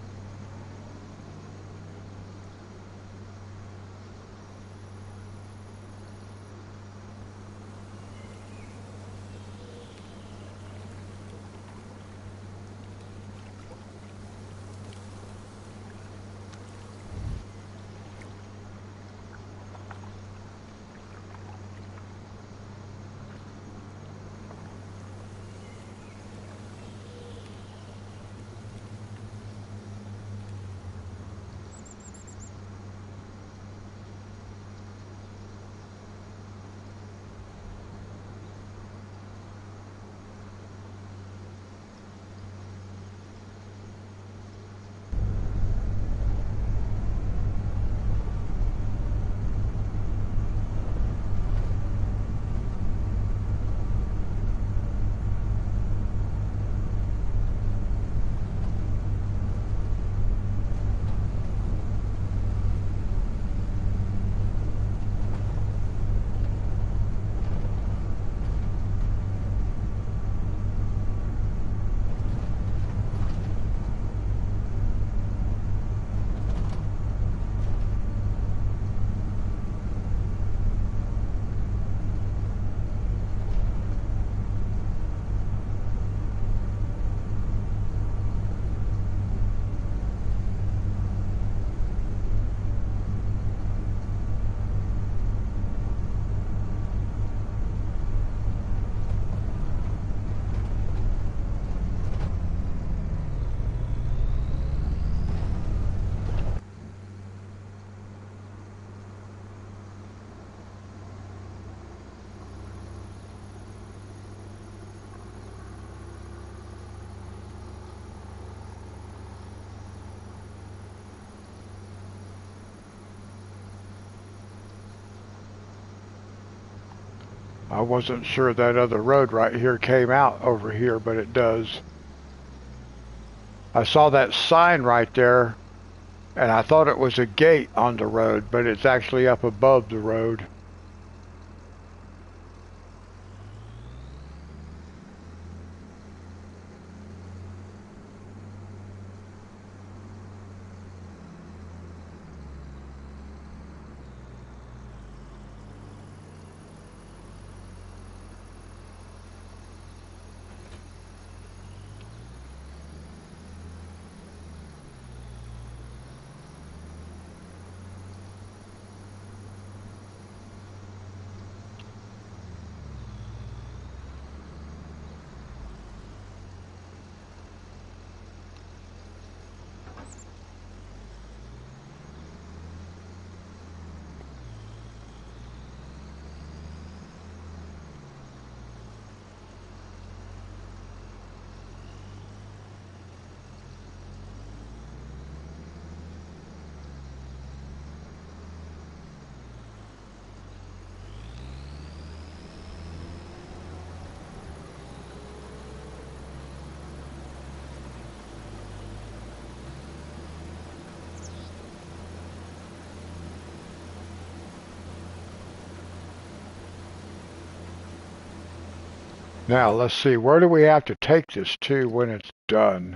I wasn't sure that other road right here came out over here, but it does. I saw that sign right there, and I thought it was a gate on the road, but it's actually up above the road. Now, let's see, where do we have to take this to when it's done?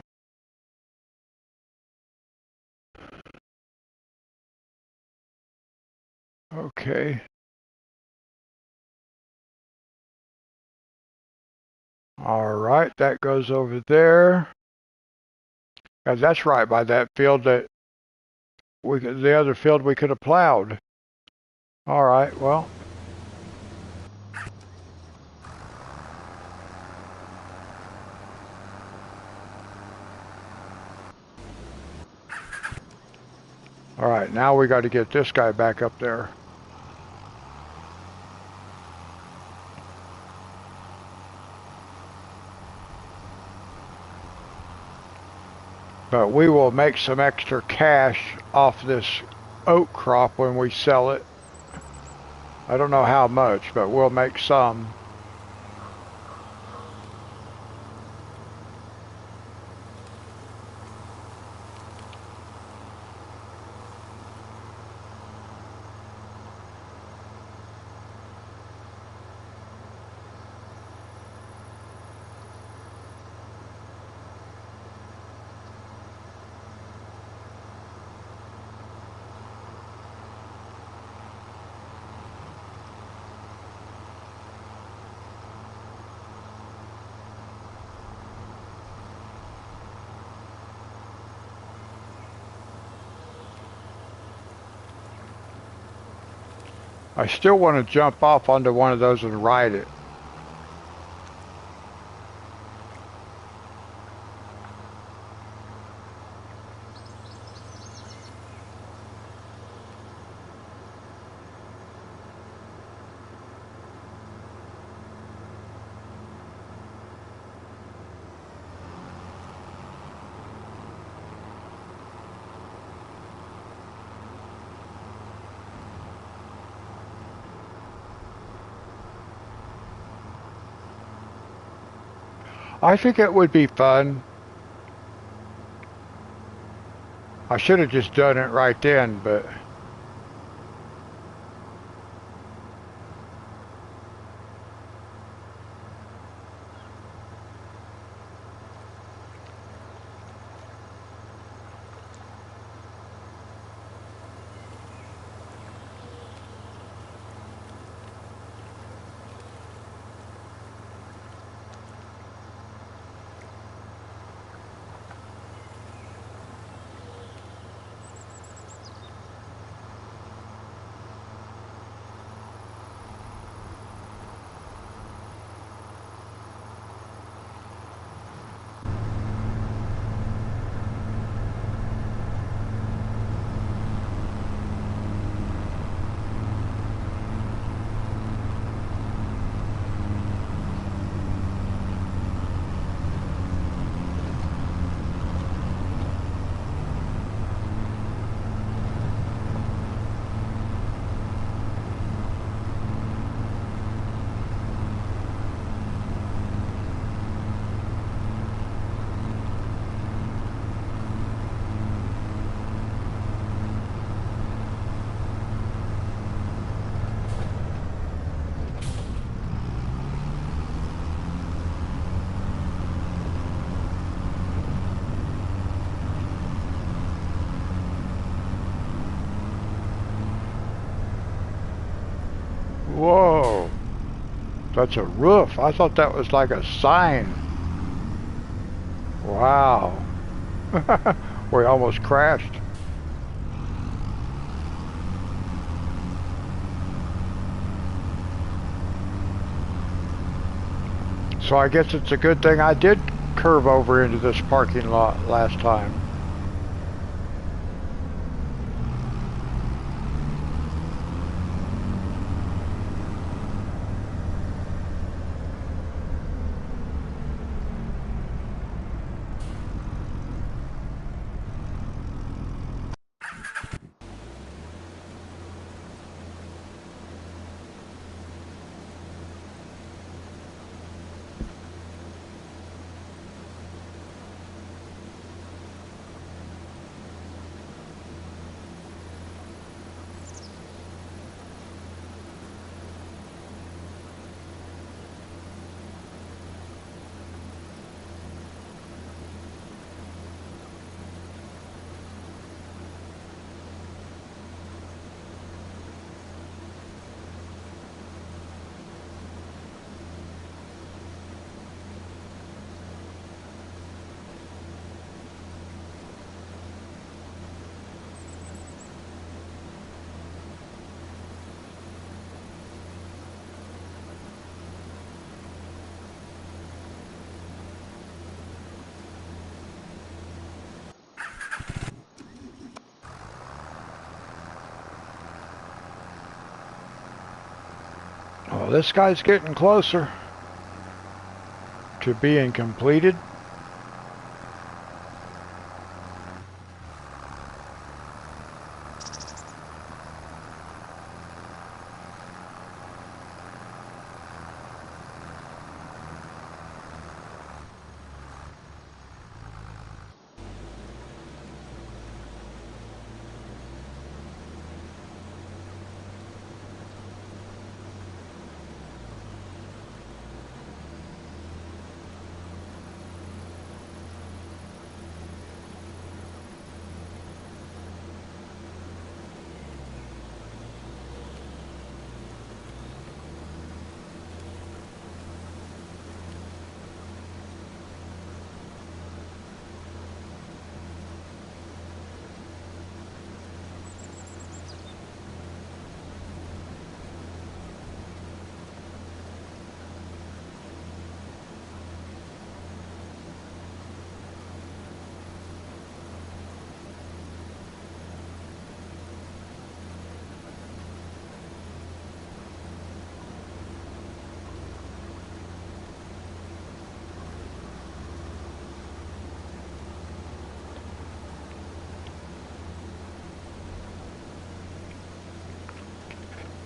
Okay. All right, that goes over there. And that's right by that field that the other field we could have plowed. All right, well. All right, now we got to get this guy back up there. But we will make some extra cash off this oak crop when we sell it. I don't know how much, but we'll make some. I still want to jump off onto one of those and ride it. I think it would be fun. I should have just done it right then, but whoa, that's a roof. I thought that was like a sign. Wow. We almost crashed. So I guess it's a good thing I did curve over into this parking lot last time. Well, this guy's getting closer to being completed.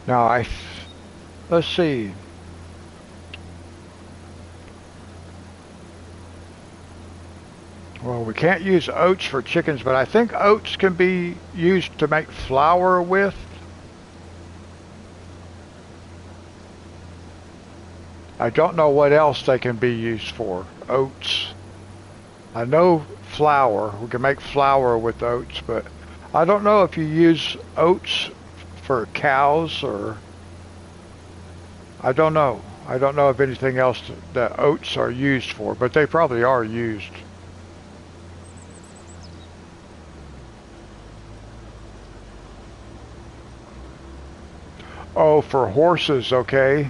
Now let's see. Well, we can't use oats for chickens, but I think oats can be used to make flour with. I don't know what else they can be used for. Oats. I know flour. We can make flour with oats, but I don't know if you use oats for cows or... I don't know. I don't know if anything else that oats are used for, but they probably are used. Oh, for horses, okay.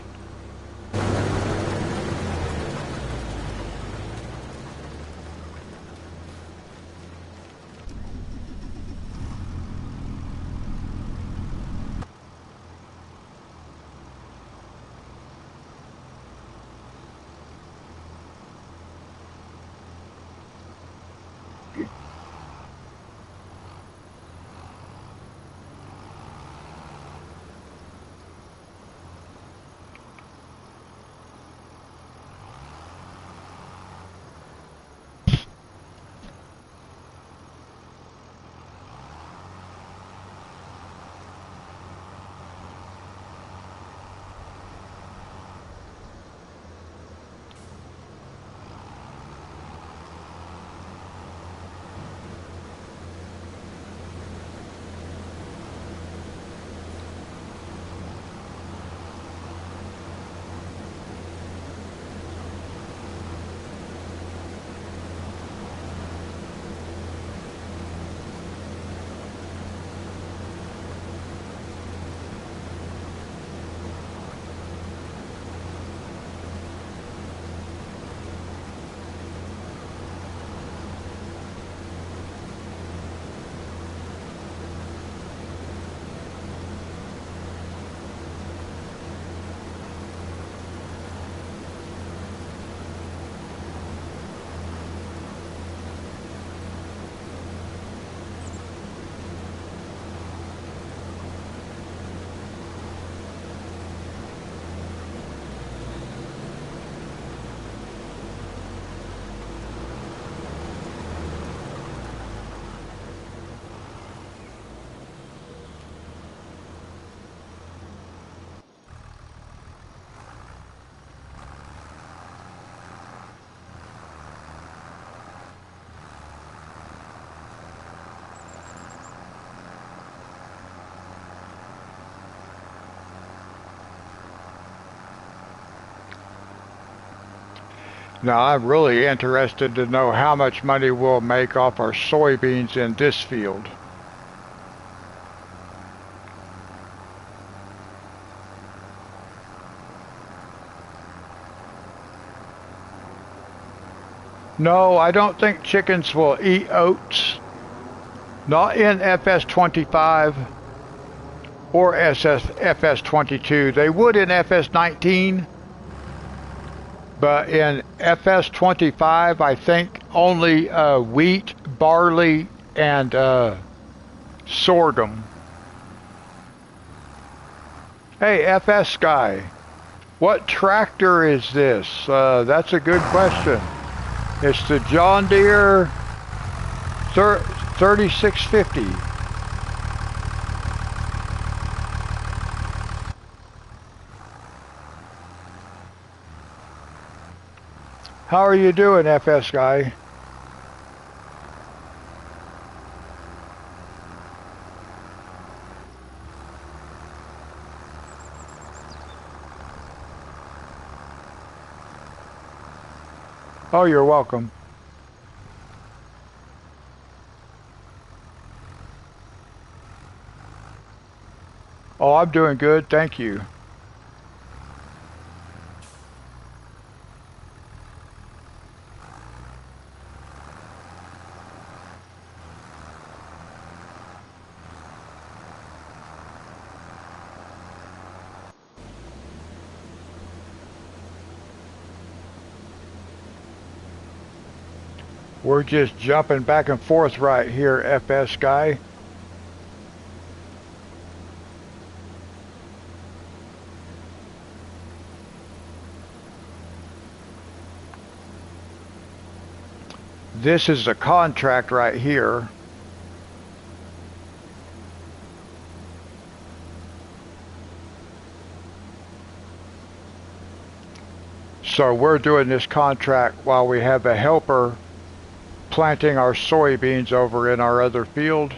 Now, I'm really interested to know how much money we'll make off our soybeans in this field. No, I don't think chickens will eat oats. Not in FS25 or FS22. They would in FS19, but in FS25, I think only wheat, barley, and sorghum. Hey, FS guy, what tractor is this? That's a good question. It's the John Deere 3650. How are you doing, FS guy? Oh, you're welcome. Oh, I'm doing good, thank you. We're just jumping back and forth right here, FS guy. This is the contract right here. So we're doing this contract while we have a helper planting our soybeans over in our other field.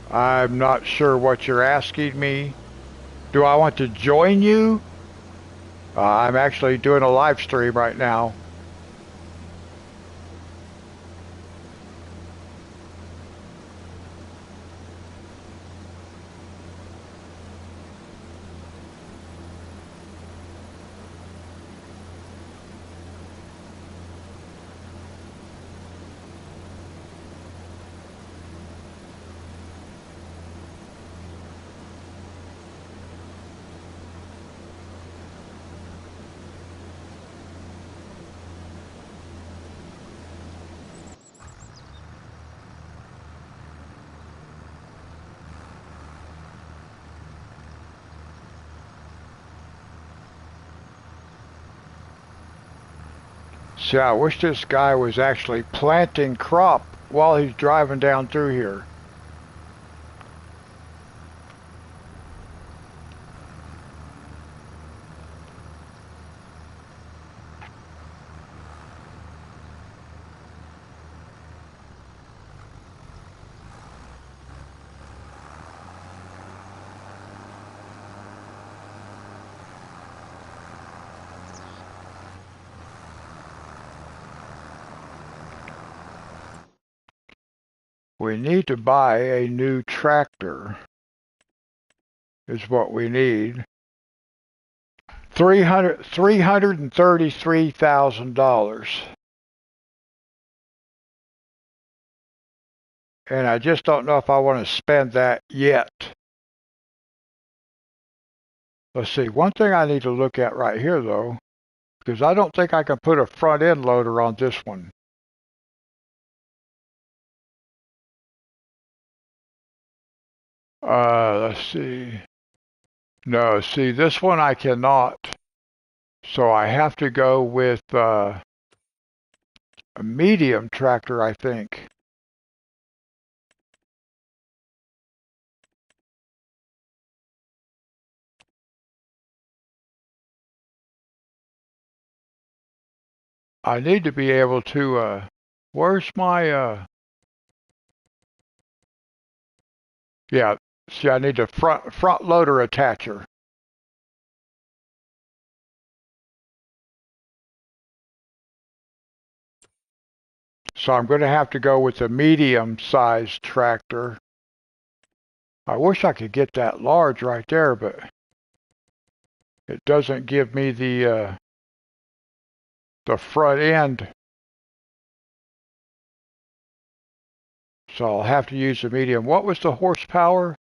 I'm not sure what you're asking me. Do I want to join you? I'm actually doing a live stream right now. See, I wish this guy was actually planting crop while he's driving down through here. We need to buy a new tractor, is what we need. $333,000. And I just don't know if I want to spend that yet. Let's see, one thing I need to look at right here though, because I don't think I can put a front end loader on this one. Let's see. No, see, this one I cannot. So I have to go with a medium tractor, I think. I need to be able to, where's my, yeah, see, I need a front loader attacher. So I'm going to have to go with a medium-sized tractor. I wish I could get that large right there, but it doesn't give me the front end. So I'll have to use the medium. What was the horsepower?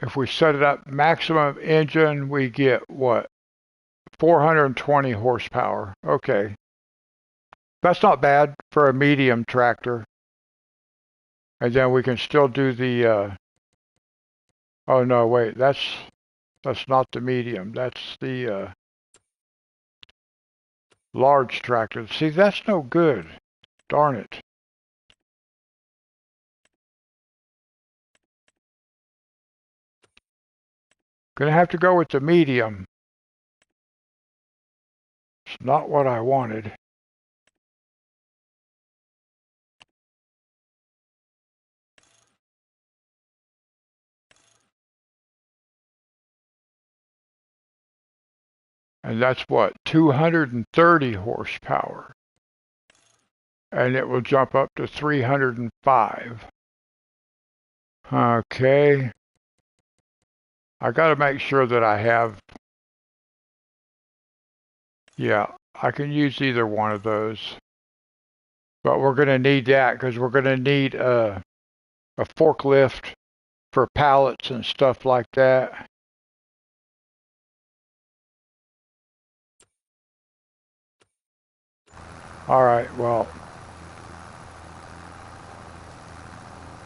If we set it up maximum engine, we get what? 420 horsepower. Okay. That's not bad for a medium tractor. And then we can still do the, oh no, wait, that's not the medium. That's the large tractor. See, that's no good. Darn it. Gonna have to go with the medium. It's not what I wanted. And that's what? 230 horsepower. And it will jump up to 305. Okay. I got to make sure that I have, yeah, I can use either one of those. But we're going to need that because we're going to need a forklift for pallets and stuff like that. All right, well,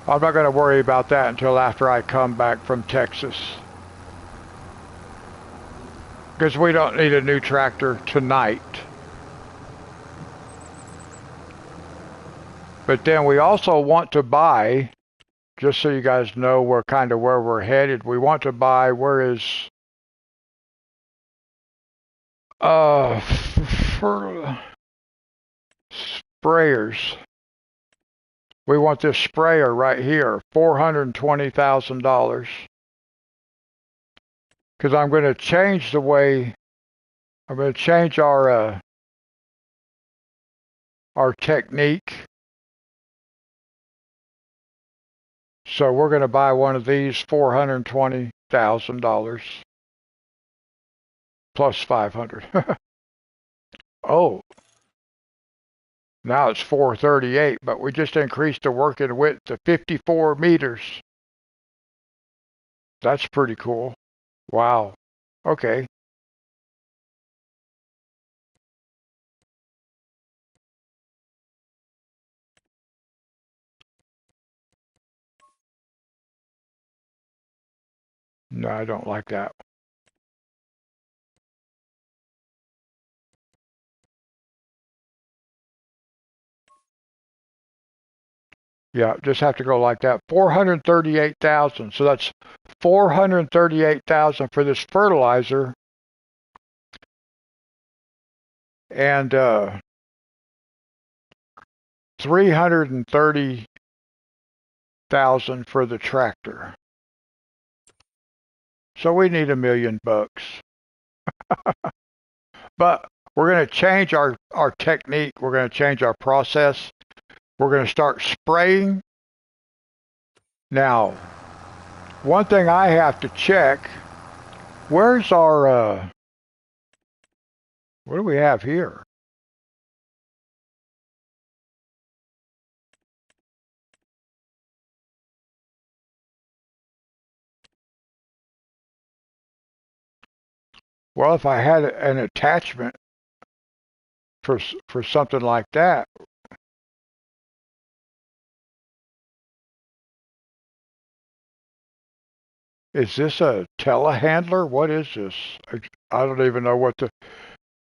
I'm not going to worry about that until after I come back from Texas. Because we don't need a new tractor tonight. But then we also want to buy, just so you guys know where we're headed, we want to buy, where is, for sprayers. We want this sprayer right here, $420,000. Because I'm going to change the way, I'm going to change our technique. So we're going to buy one of these, $420,000 plus 500. Oh, now it's 438, but we just increased the working width to 54 meters. That's pretty cool. Wow. Okay. No, I don't like that. Yeah, just have to go like that. 438,000. So that's 438,000 for this fertilizer, and 330,000 for the tractor. So we need $1 million. But we're going to change our technique. We're going to change our process. We're going to start spraying. Now, one thing I have to check, where's our, what do we have here? Well, if I had an attachment for something like that, is this a telehandler? What is this? I don't even know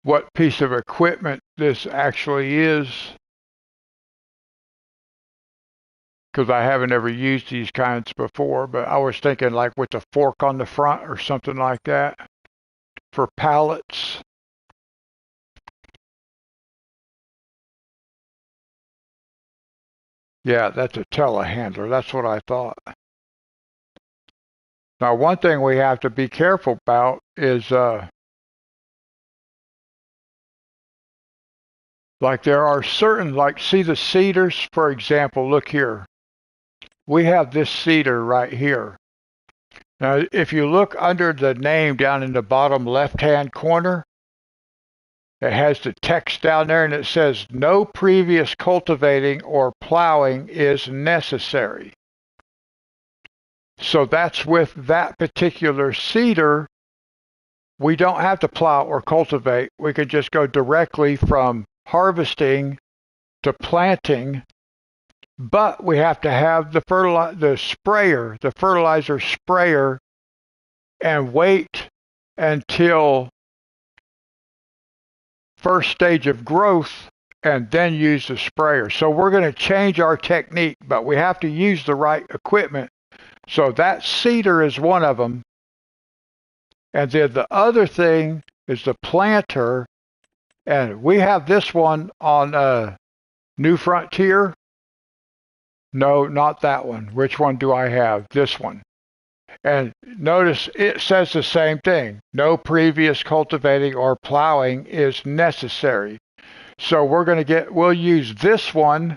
what piece of equipment this actually is, because I haven't ever used these kinds before, but I was thinking like with the fork on the front or something like that for pallets. Yeah, that's a telehandler. That's what I thought. Now, one thing we have to be careful about is like there are certain, like see the cedars, for example, look here. We have this cedar right here. Now, if you look under the name down in the bottom left-hand corner, It has the text down there and it says no previous cultivating or plowing is necessary. So that's with that particular seeder. We don't have to plow or cultivate. We can just go directly from harvesting to planting, but we have to have the fertilizer sprayer, and wait until first stage of growth and then use the sprayer. So we're going to change our technique, but we have to use the right equipment. So that seeder is one of them. And then the other thing is the planter. And we have this one on New Frontier. No, not that one. Which one do I have? This one. And notice it says the same thing. No previous cultivating or plowing is necessary. So we'll use this one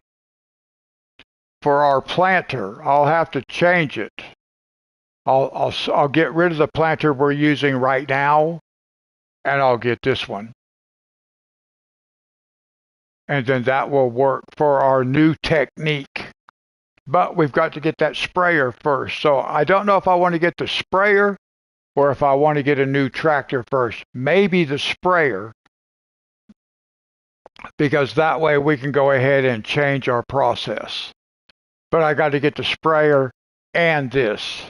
for our planter. I'll have to change it. I'll get rid of the planter we're using right now, and I'll get this one. And then that will work for our new technique. But we've got to get that sprayer first. So I don't know if I want to get the sprayer or if I want to get a new tractor first. Maybe the sprayer, because that way we can go ahead and change our process. But I got to get the sprayer and this.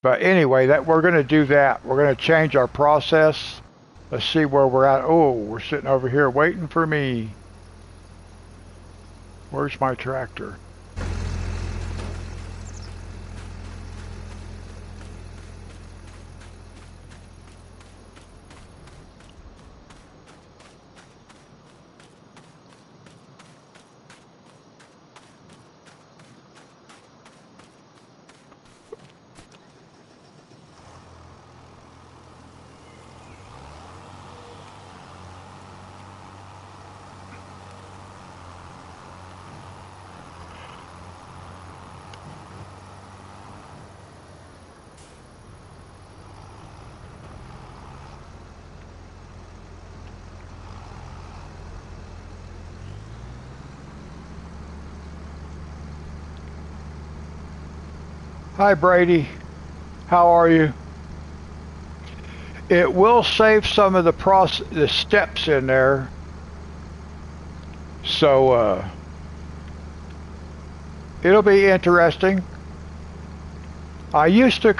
But anyway, we're going to do that. We're going to change our process. Let's see where we're at. Oh, we're sitting over here waiting for me. Where's my tractor? Hi, Brady. How are you? It will save some of the steps in there. So it'll be interesting. I used to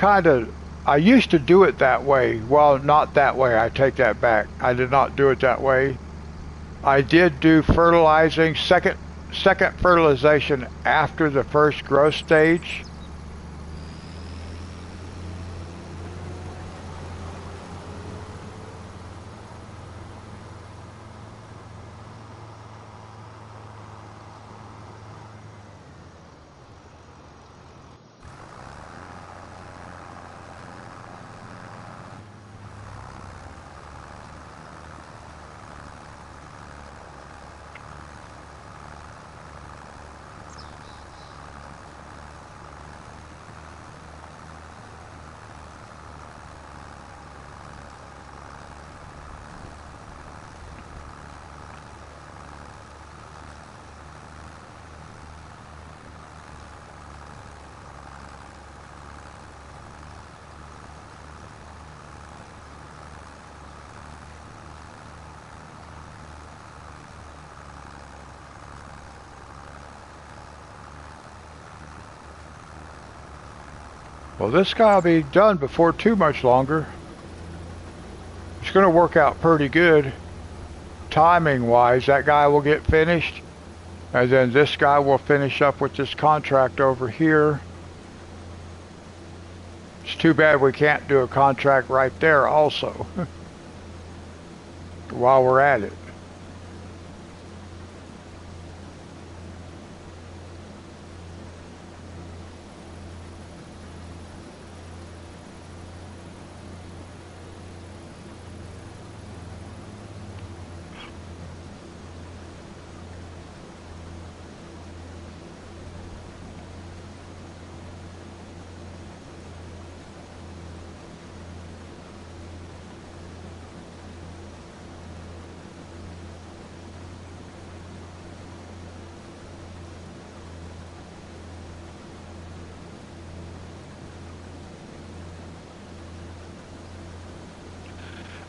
do it that way. Well, not that way. I take that back. I did not do it that way. I did do second fertilization after the first growth stage. Well, this guy will be done before too much longer. It's going to work out pretty good. Timing wise, that guy will get finished. And then this guy will finish up with this contract over here. It's too bad we can't do a contract right there also. While we're at it.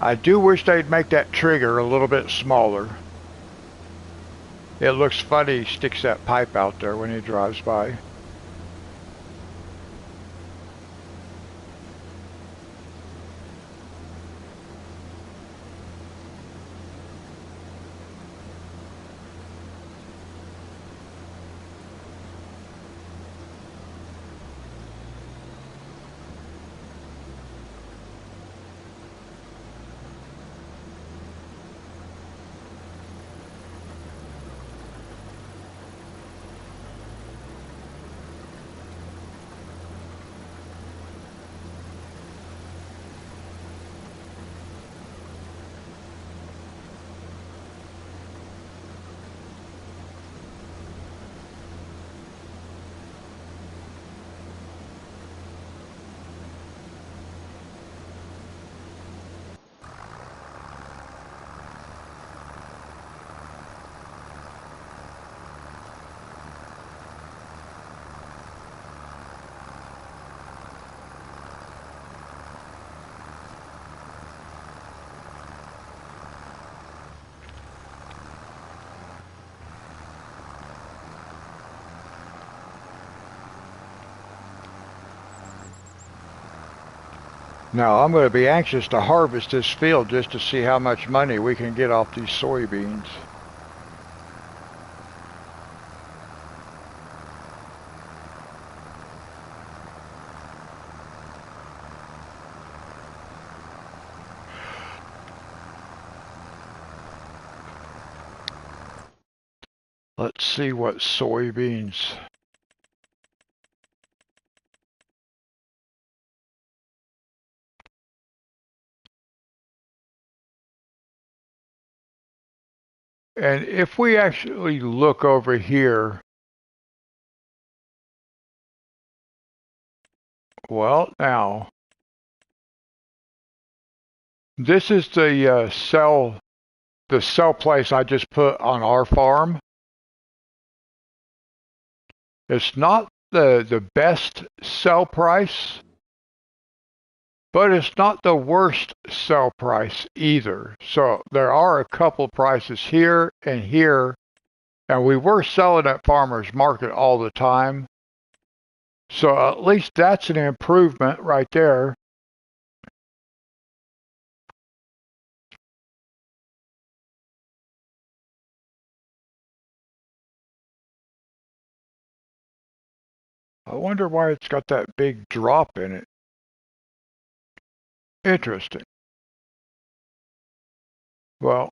I do wish they'd make that trigger a little bit smaller. It looks funny, he sticks that pipe out there when he drives by. Now, I'm going to be anxious to harvest this field just to see how much money we can get off these soybeans. Let's see what soybeans. And if we actually look over here, well, now, this is the sell place I just put on our farm. It's not the best sell price, but it's not the worst sell price either. So there are a couple prices here, and we were selling at farmers market all the time. So at least that's an improvement right there. I wonder why it's got that big drop in it. Interesting. Well,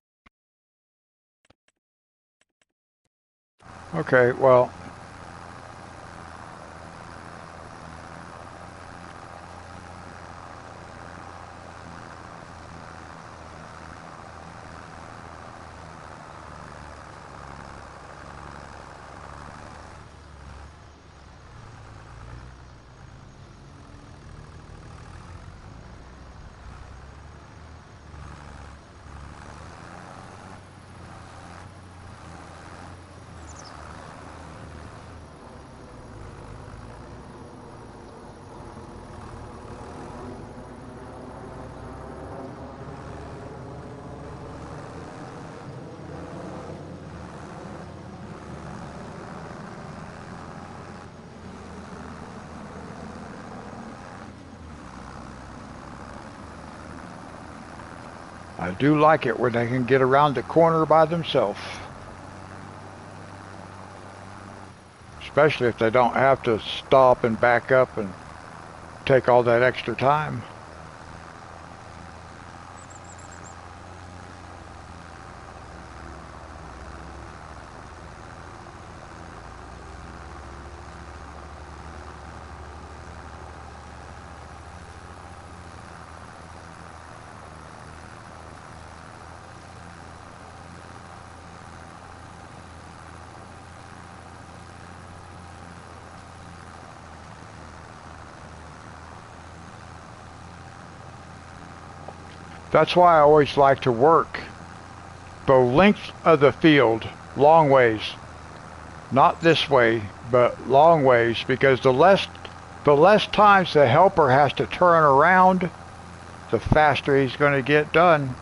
okay, well, I do like it when they can get around the corner by themselves. Especially if they don't have to stop and back up and take all that extra time. That's why I always like to work the length of the field, long ways. Not this way, but long ways, because the less times the helper has to turn around, the faster he's going to get done.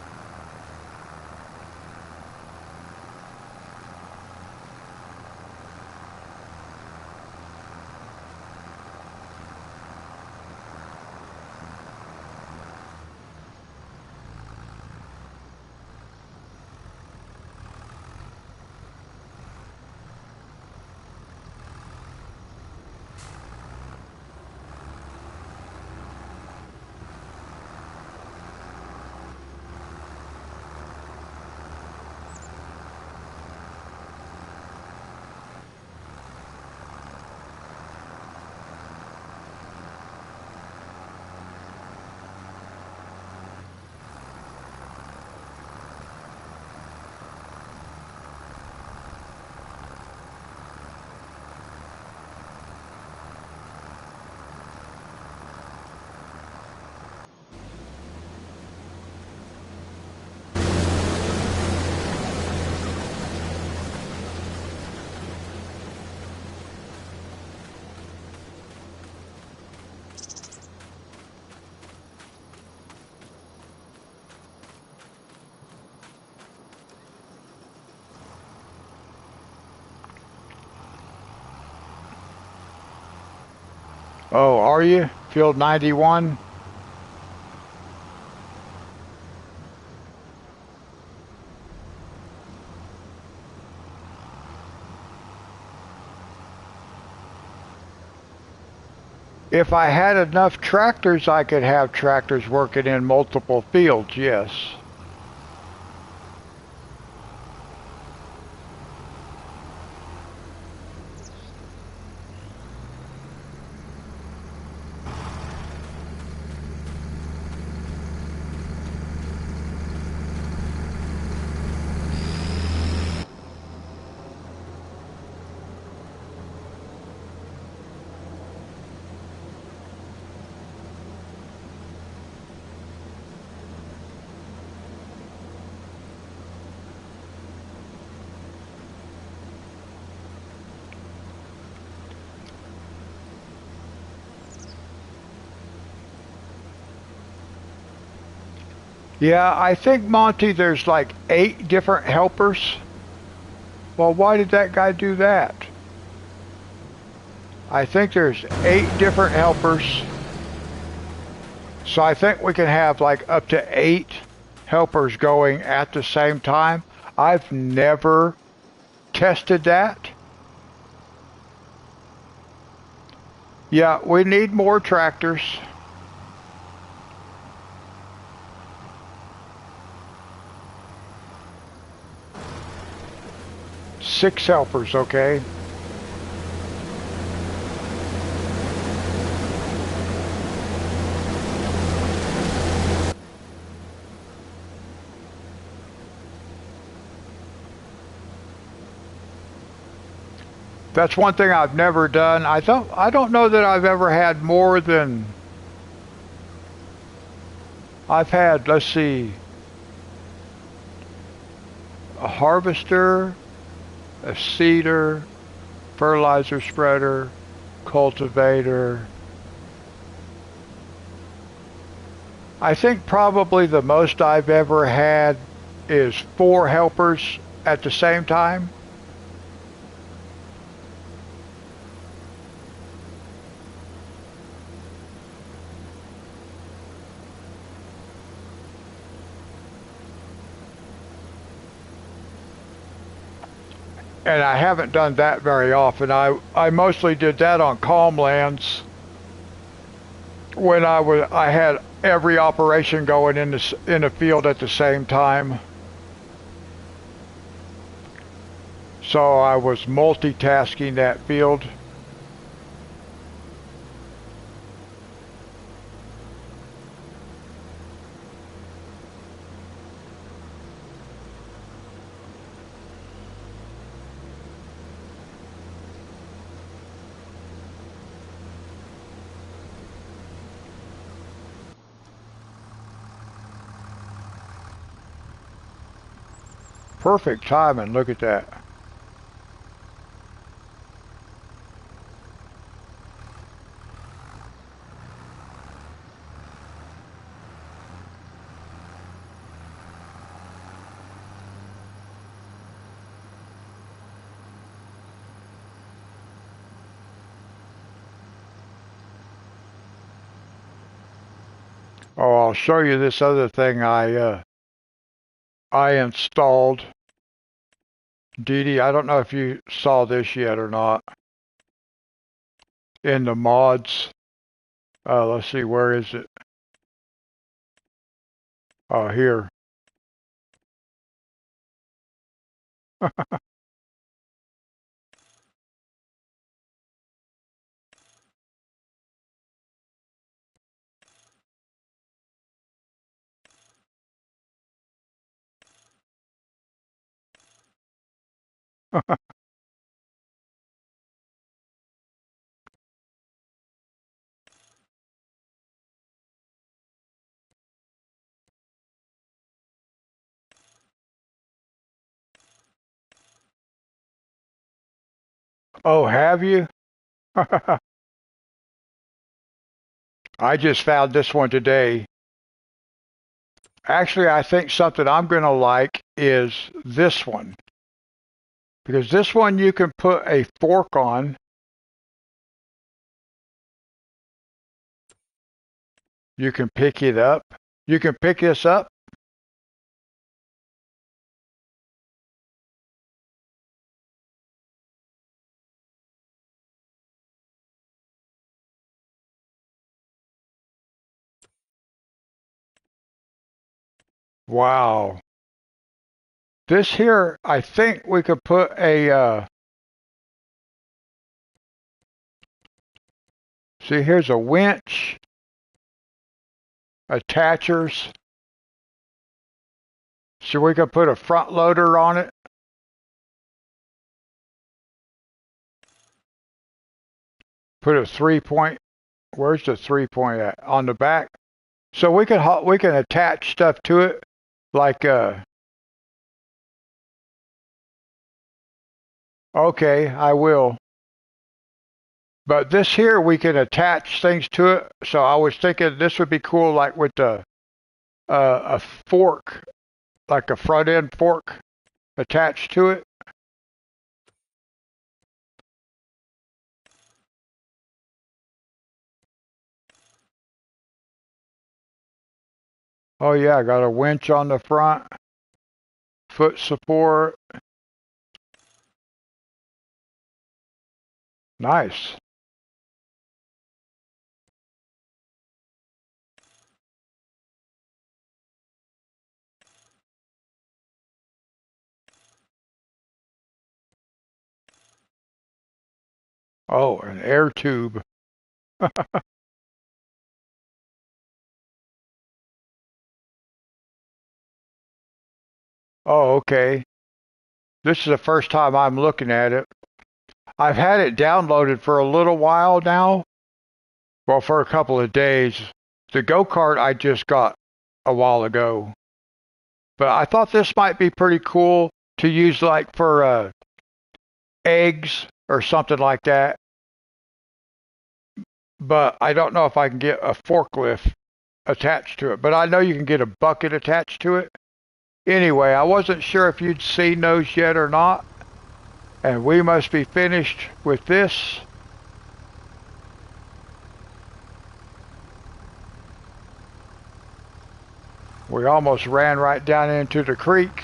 Oh, are you? Field 91? If I had enough tractors, I could have tractors working in multiple fields, yes. Yeah, I think, Monty, there's like 8 different helpers. Well, why did that guy do that? I think there's 8 different helpers. So I think we can have like up to 8 helpers going at the same time. I've never tested that. Yeah, we need more tractors. 6 helpers, okay? That's one thing I've never done. I don't know that I've ever had more than I've had, let's see, a harvester, a seeder, fertilizer spreader, cultivator. I think probably the most I've ever had is 4 helpers at the same time. And I haven't done that very often. I mostly did that on calm lands when I had every operation going in the field at the same time. So I was multitasking that field. Perfect timing, look at that. Oh, I'll show you this other thing I installed. Dee Dee, I don't know if you saw this yet or not in the mods. Let's see, where is it? Oh, here. Oh, have you? I just found this one today. Actually, I think something I'm going to like is this one. Because this one you can put a fork on. You can pick it up. You can pick this up. Wow. This here, I think we could put see, here's a winch, attachers. So we could put a front loader on it. Put a 3 point. Where's the 3 point at? On the back. So we can attach stuff to it, like okay, I will. But this here we can attach things to it. So I was thinking this would be cool, like with a fork, like a front end fork attached to it. Oh yeah, I got a winch on the front, foot support. Nice. Oh, an air tube. Oh, okay. This is the first time I'm looking at it. I've had it downloaded for a little while now. Well, for a couple of days. The go-kart I just got a while ago. But I thought this might be pretty cool to use like for eggs or something like that. But I don't know if I can get a forklift attached to it. But I know you can get a bucket attached to it. Anyway, I wasn't sure if you'd seen those yet or not. And we must be finished with this. We almost ran right down into the creek.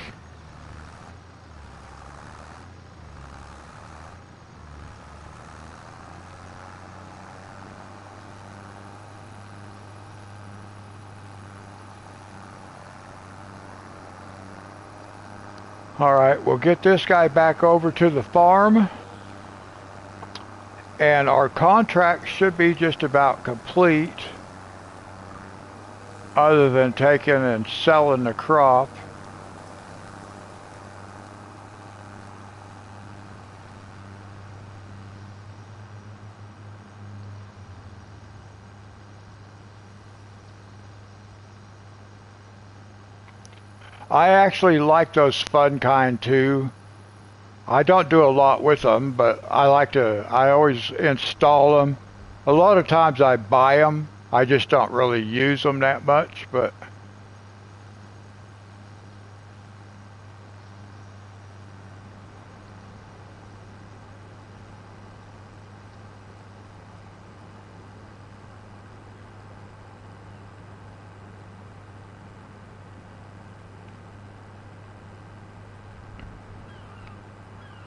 All right, we'll get this guy back over to the farm. And our contract should be just about complete, other than taking and selling the crop. I actually like those fun kind too. I don't do a lot with them, but I always install them. A lot of times I buy them. I just don't really use them that much, but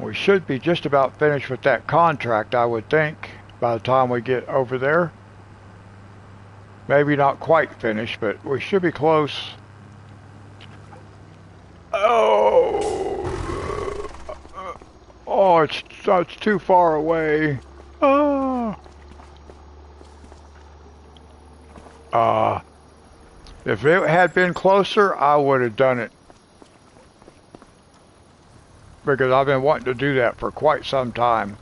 We should be just about finished with that contract, I would think, by the time we get over there. Maybe not quite finished, but we should be close. Oh, oh, it's too far away. Oh. If it had been closer, I would have done it. Because I've been wanting to do that for quite some time.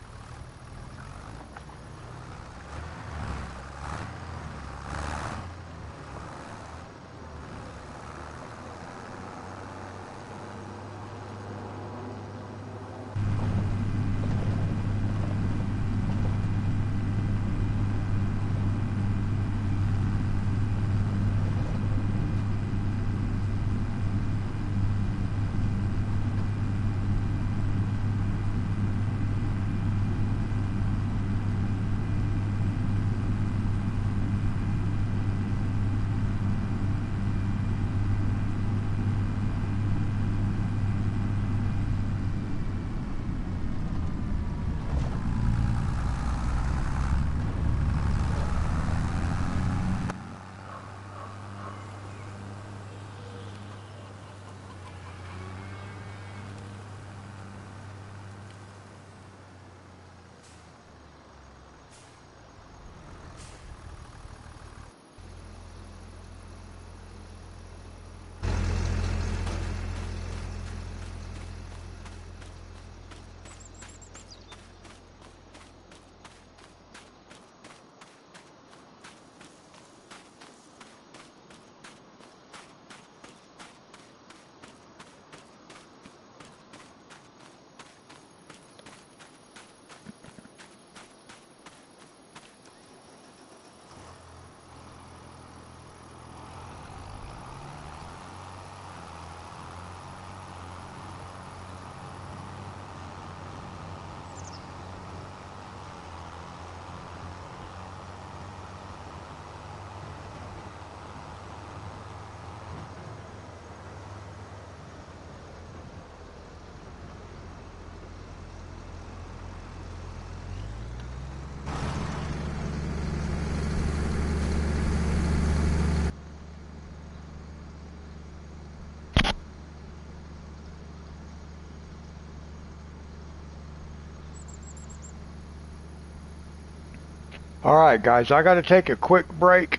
Alright guys, I gotta take a quick break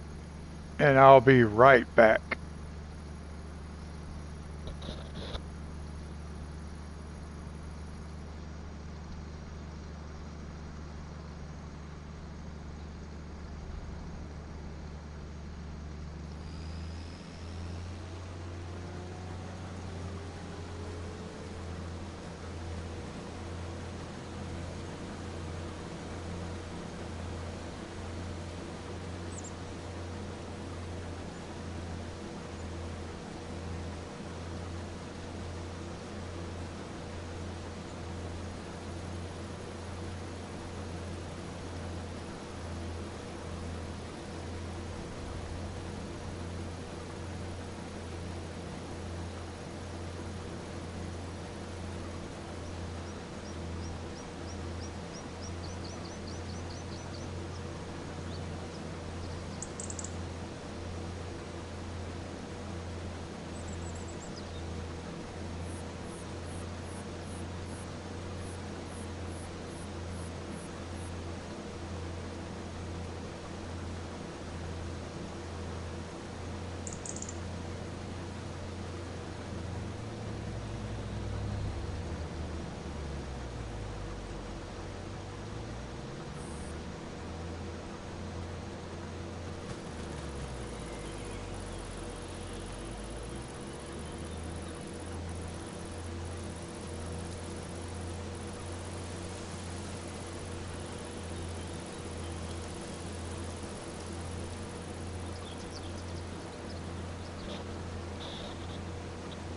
and I'll be right back.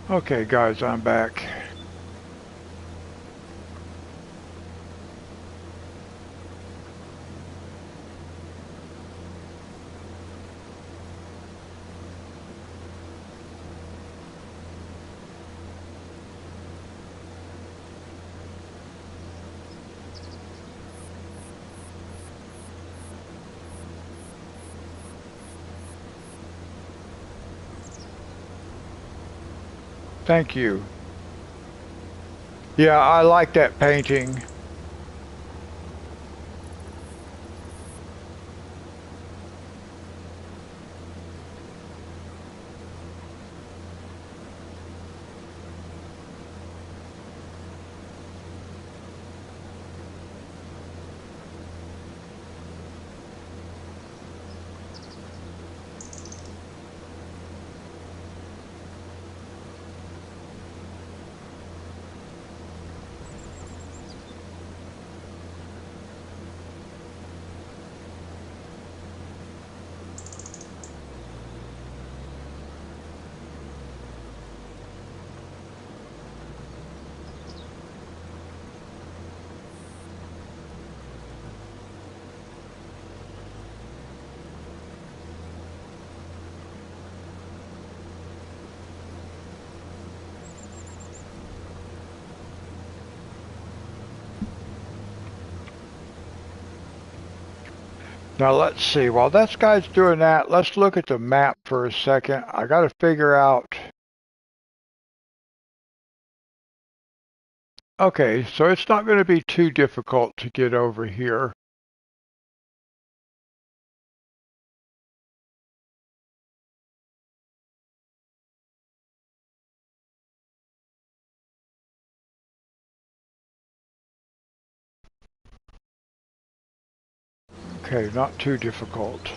Okay guys, I'm back. Thank you. Yeah, I like that painting. Now let's see. While that guy's doing that, let's look at the map for a second. I got to figure out. Okay, so it's not going to be too difficult to get over here. Okay, not too difficult.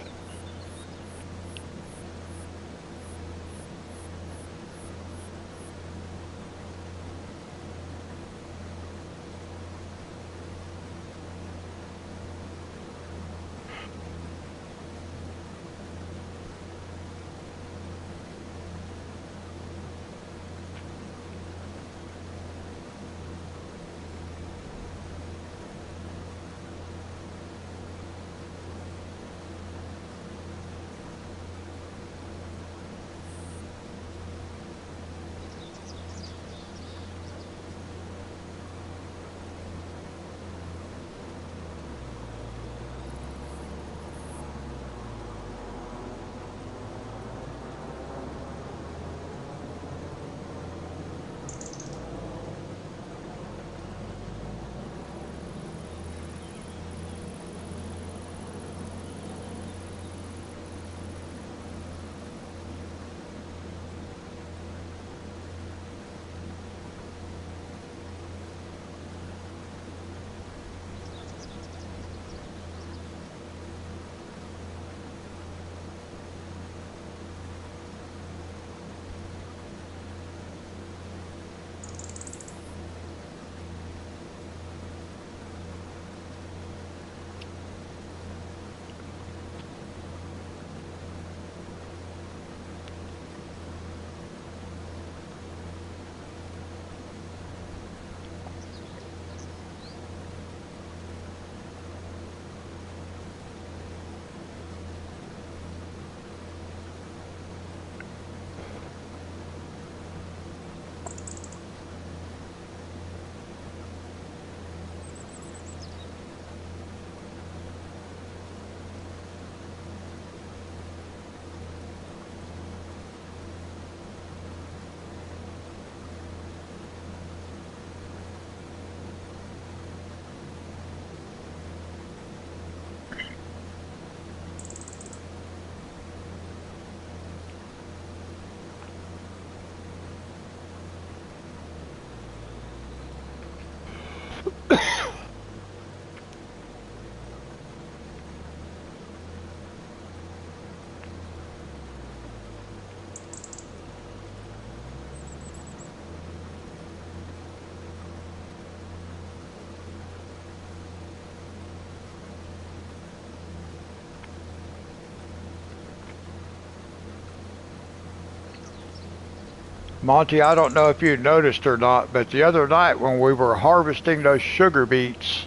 Monty, I don't know if you noticed or not, but the other night when we were harvesting those sugar beets,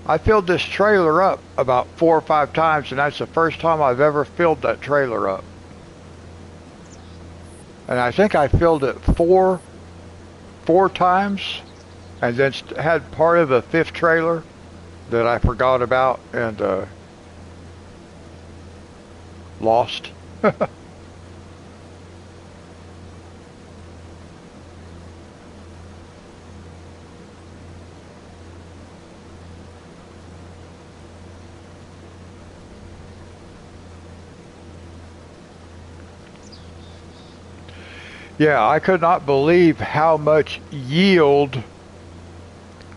I filled this trailer up about 4 or 5 times, and that's the first time I've ever filled that trailer up. And I think I filled it four times, and then had part of a fifth trailer that I forgot about and lost. Yeah, I could not believe how much yield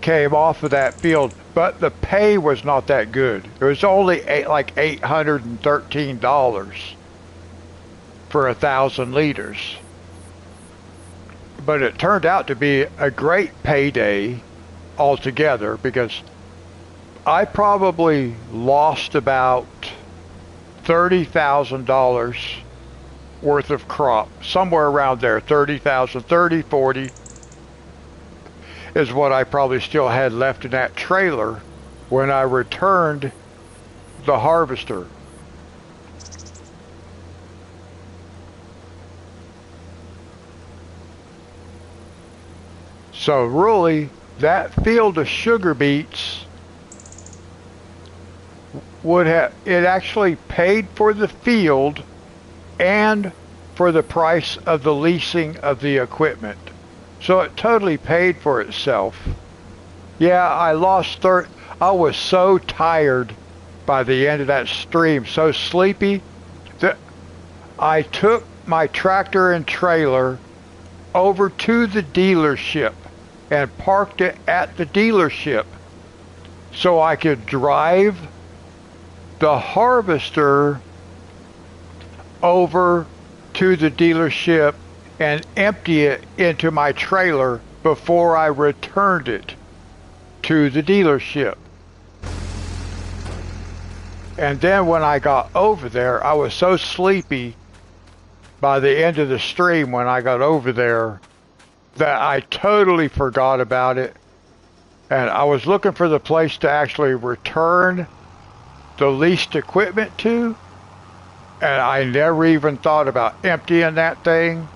came off of that field, but the pay was not that good. It was only like $813 for 1,000 liters. But it turned out to be a great payday altogether because I probably lost about $30,000 worth of crop, somewhere around there, 30,000, 30, 40 is what I probably still had left in that trailer when I returned the harvester. So really, that field of sugar beets would have, it actually paid for the field and for the price of the leasing of the equipment. So it totally paid for itself. Yeah, I lost 30. I was so tired by the end of that stream, so sleepy, that I took my tractor and trailer over to the dealership and parked it at the dealership so I could drive the harvester over to the dealership and empty it into my trailer before I returned it to the dealership. And then when I got over there, I was so sleepy by the end of the stream when I got over there that I totally forgot about it. And I was looking for the place to actually return the leased equipment to, and I never even thought about emptying that thing.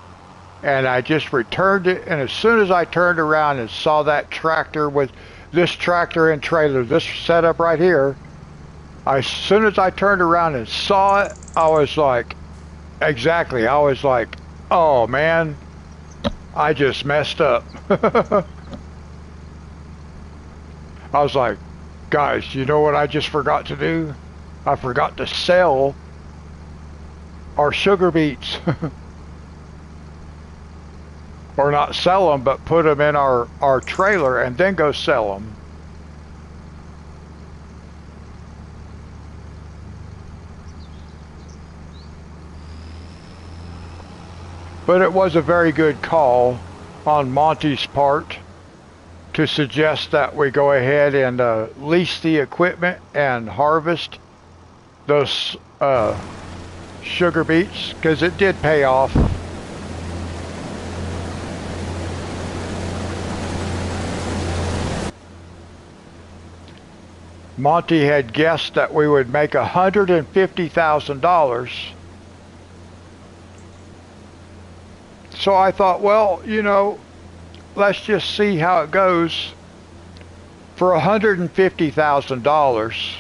And I just returned it, and as soon as I turned around and saw that tractor with this tractor and trailer, this setup right here, as soon as I turned around and saw it, I was like, exactly, I was like, oh man, I just messed up. I was like, guys, you know what I just forgot to do? I forgot to sell our sugar beets. Or not sell them, but put them in our trailer and then go sell them. But it was a very good call on Monty's part to suggest that we go ahead and lease the equipment and harvest those sugar beets, because it did pay off. Monty had guessed that we would make $150,000. So I thought, well, you know, let's just see how it goes. For $150,000,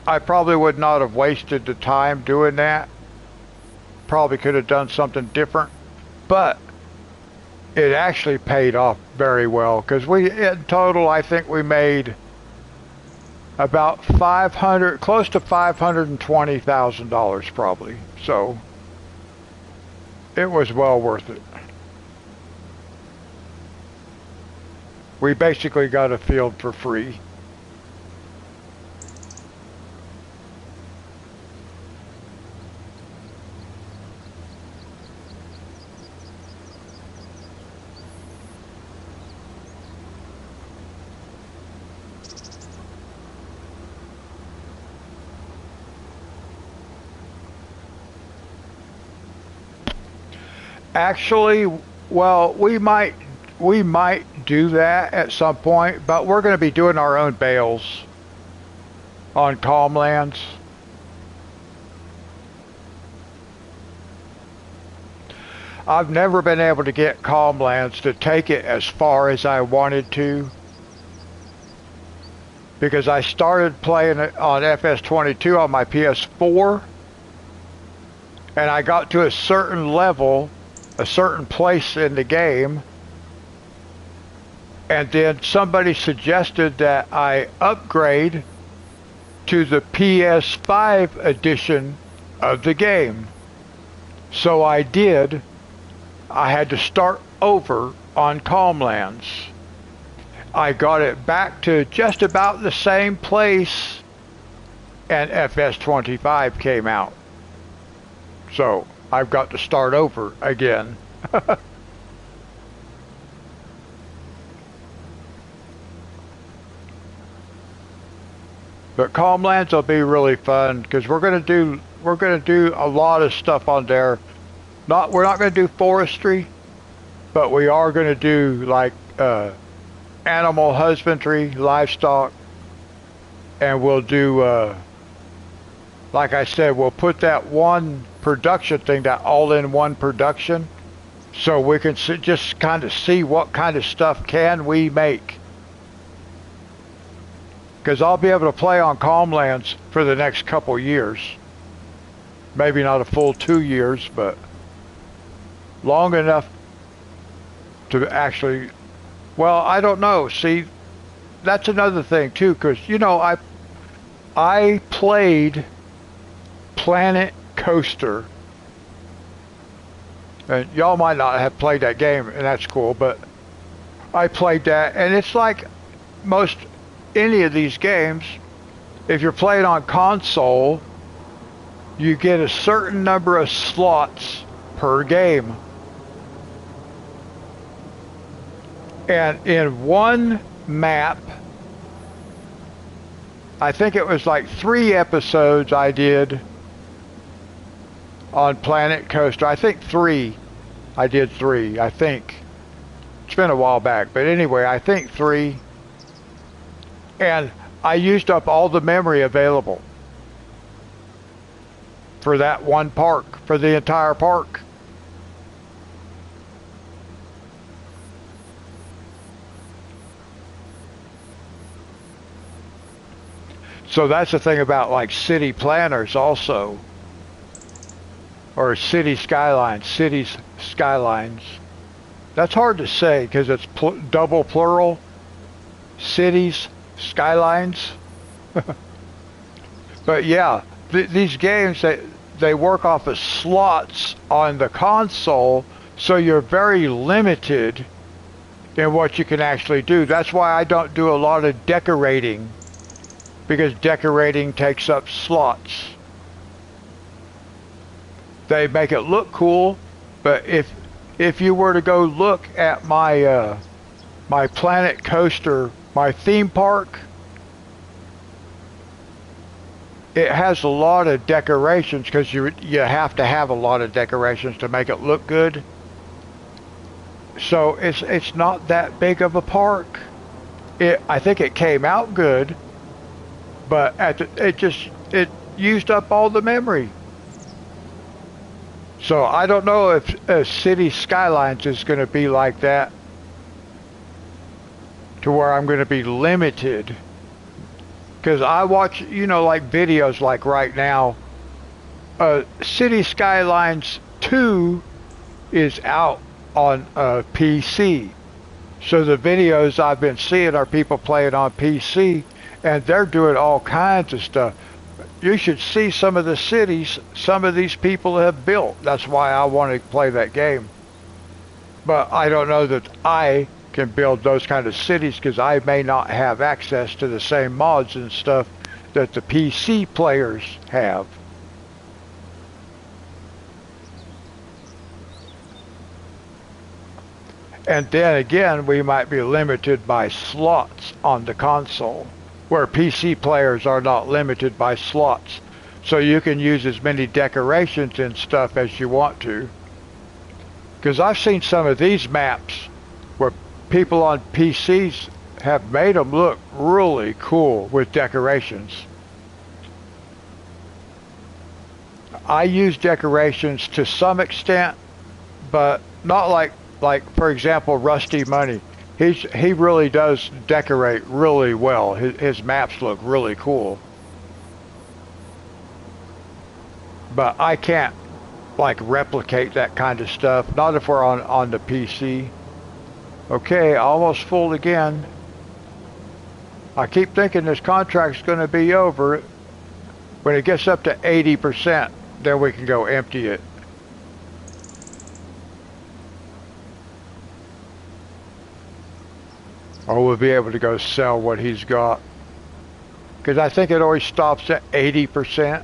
I probably would not have wasted the time doing that. Probably could have done something different, but it actually paid off very well, because we, in total, I think we made about close to $520,000 probably. So it was well worth it. We basically got a field for free. Actually, well, we might do that at some point, but we're going to be doing our own bales on Calmlands. I've never been able to get Calmlands to take it as far as I wanted to, because I started playing it on FS22 on my PS4, and I got to a certain level, a certain place in the game, and then somebody suggested that I upgrade to the PS5 edition of the game. So I did, I had to start over on Calmlands. I got it back to just about the same place, and FS25 came out. So I've got to start over again. But Calmlands will be really fun because we're gonna do a lot of stuff on there. We're not gonna do forestry, but we are gonna do like animal husbandry, livestock, and we'll do like I said, we'll put that one production thing, that all-in-one production, so we can just kind of see what kind of stuff can we make. Because I'll be able to play on Calmlands for the next couple years. Maybe not a full 2 years, but long enough to actually, well, I don't know. See, that's another thing too, because I played Planet Coaster, and y'all might not have played that game, and that's cool, but I played that, and it's like most any of these games, if you're playing on console, you get a certain number of slots per game. And in one map, I think it was like 3 episodes I did on Planet Coaster. I think 3. I did 3, I think. It's been a while back, but anyway, I think 3. And I used up all the memory available for that one park, for the entire park. So that's the thing about like city planners also, or city skylines, cities skylines. That's hard to say because it's double plural, cities skylines. But yeah, these games, they work off of slots on the console, so you're very limited in what you can actually do. That's why I don't do a lot of decorating, because decorating takes up slots. They make it look cool, but if you were to go look at my my Planet Coaster, my theme park, it has a lot of decorations because you have to have a lot of decorations to make it look good. So it's not that big of a park. I think it came out good, but it used up all the memory. So I don't know if City Skylines is going to be like that, to where I'm going to be limited. Because I watch, like videos like right now, City Skylines 2 is out on PC. So the videos I've been seeing are people playing on PC, and they're doing all kinds of stuff. You should see some of the cities some of these people have built. That's why I want to play that game. But I don't know that I can build those kind of cities because I may not have access to the same mods and stuff that the PC players have. And then again, we might be limited by slots on the console, where PC players are not limited by slots. So you can use as many decorations and stuff as you want to. Because I've seen some of these maps where people on PCs have made them look really cool with decorations. I use decorations to some extent, but not like for example, Rusty Money. He really does decorate really well. His maps look really cool. But I can't like replicate that kind of stuff. Not if we're on the PC. Okay, almost full again. I keep thinking this contract's going to be over. When it gets up to 80%, then we can go empty it. Or we'll be able to go sell what he's got. Because I think it always stops at 80%,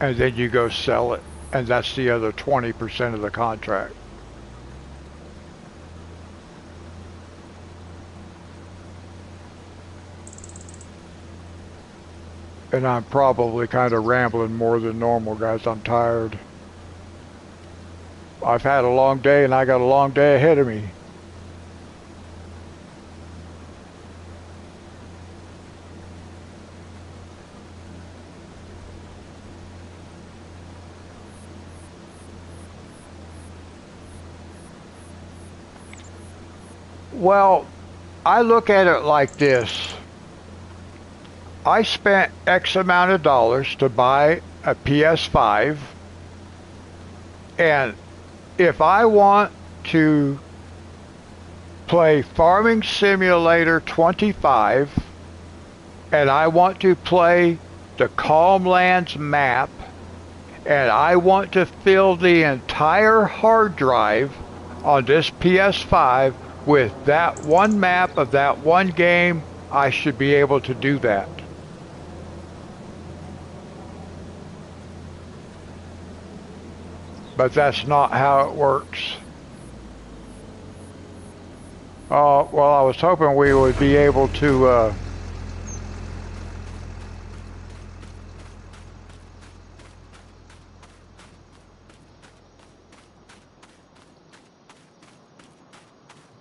and then you go sell it. And that's the other 20% of the contract. And I'm probably kind of rambling more than normal, guys. I'm tired. I've had a long day, and I got a long day ahead of me. Well, I look at it like this. I spent X amount of dollars to buy a PS5, and if I want to play Farming Simulator 25 and I want to play the Calm Lands map and I want to fill the entire hard drive on this PS5 with that one map of that one game, I should be able to do that. But that's not how it works. Well, I was hoping we would be able to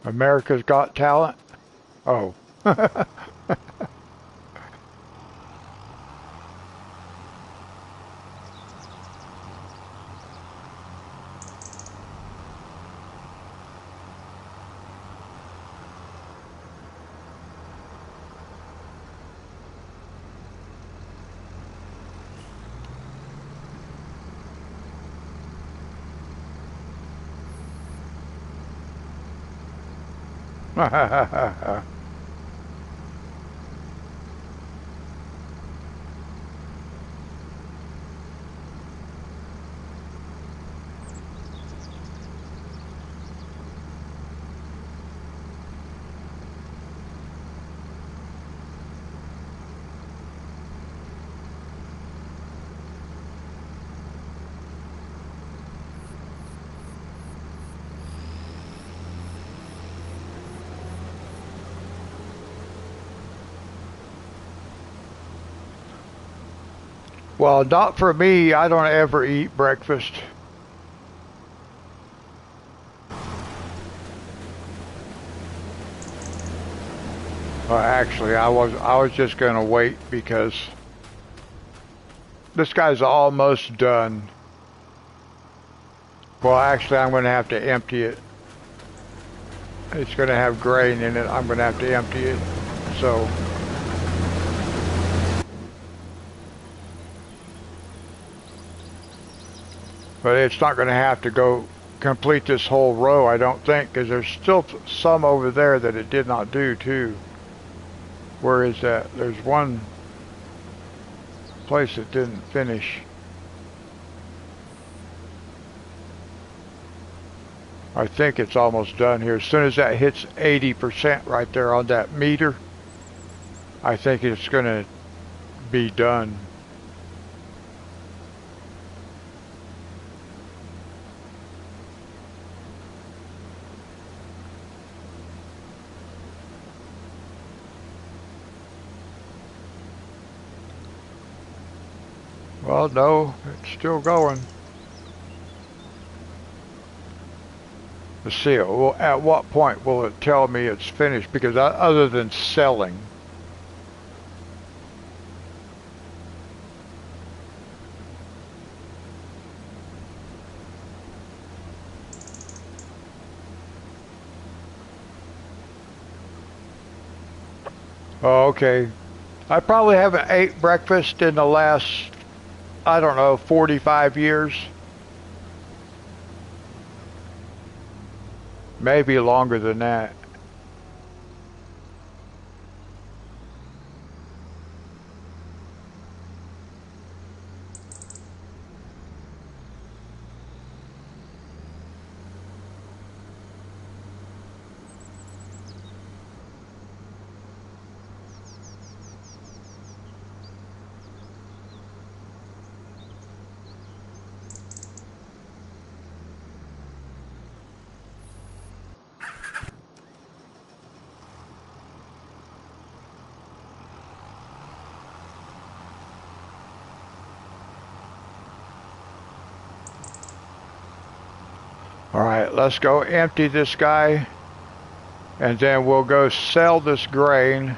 America's Got Talent. Oh. Well, not for me. I don't ever eat breakfast. Actually, I was just gonna wait because this guy's almost done. Well, actually, I'm gonna have to empty it. It's gonna have grain in it. I'm gonna have to empty it. So, but it's not gonna have to go complete this whole row, I don't think, because there's still some over there that it did not do too. Where is that? There's one place that didn't finish. I think it's almost done here. As soon as that hits 80% right there on that meter, I think it's going to be done. Well, no, it's still going. Let's see, well, at what point will it tell me it's finished? Because other than selling. Oh, okay. I probably haven't ate breakfast in the last, I don't know, 45 years. Maybe longer than that. Alright, let's go empty this guy, and then we'll go sell this grain,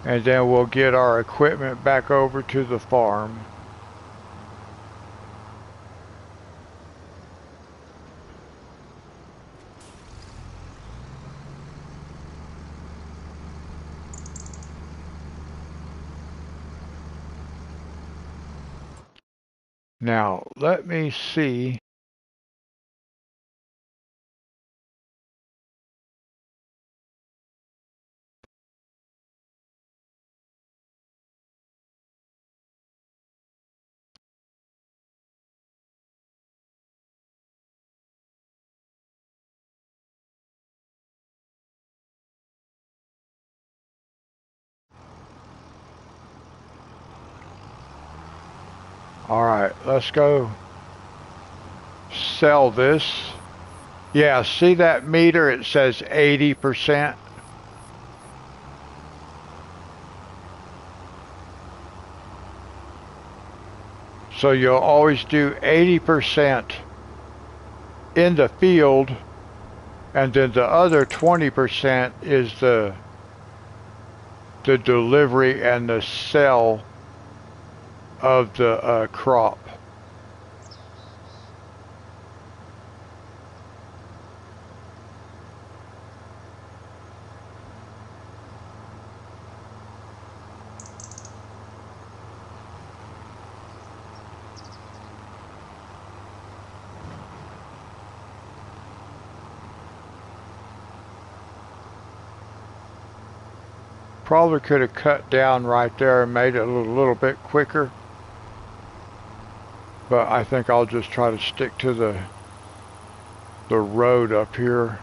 and then we'll get our equipment back over to the farm. Now, let me see. Alright, let's go sell this. Yeah, see that meter? It says 80%. So you'll always do 80% in the field, and then the other 20% is the delivery and the sell of the crop. Probably could have cut down right there and made it a little bit quicker, but I think I'll just try to stick to the road up here.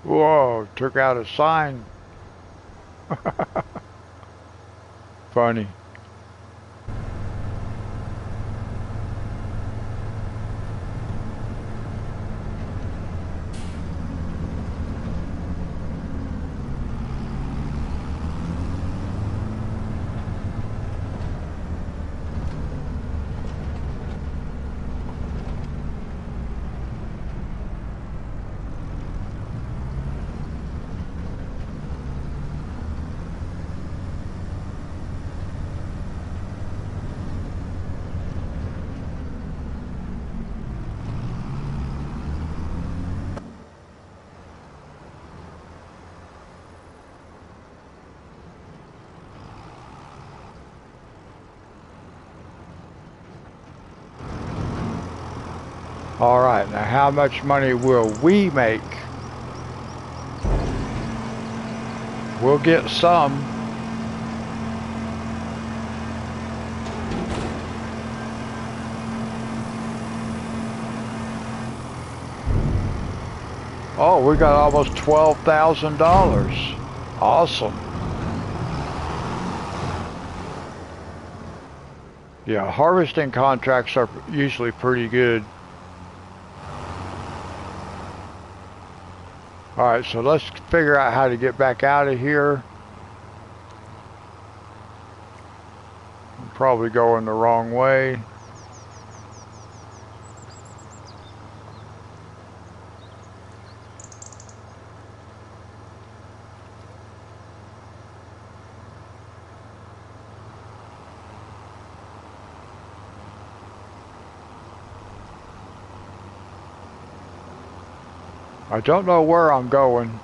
Whoa, took out a sign. Funny. All right, now how much money will we make? We'll get some. Oh, we got almost $12,000. Awesome. Yeah, harvesting contracts are usually pretty good. Alright, so let's figure out how to get back out of here. I'm probably going the wrong way. I don't know where I'm going.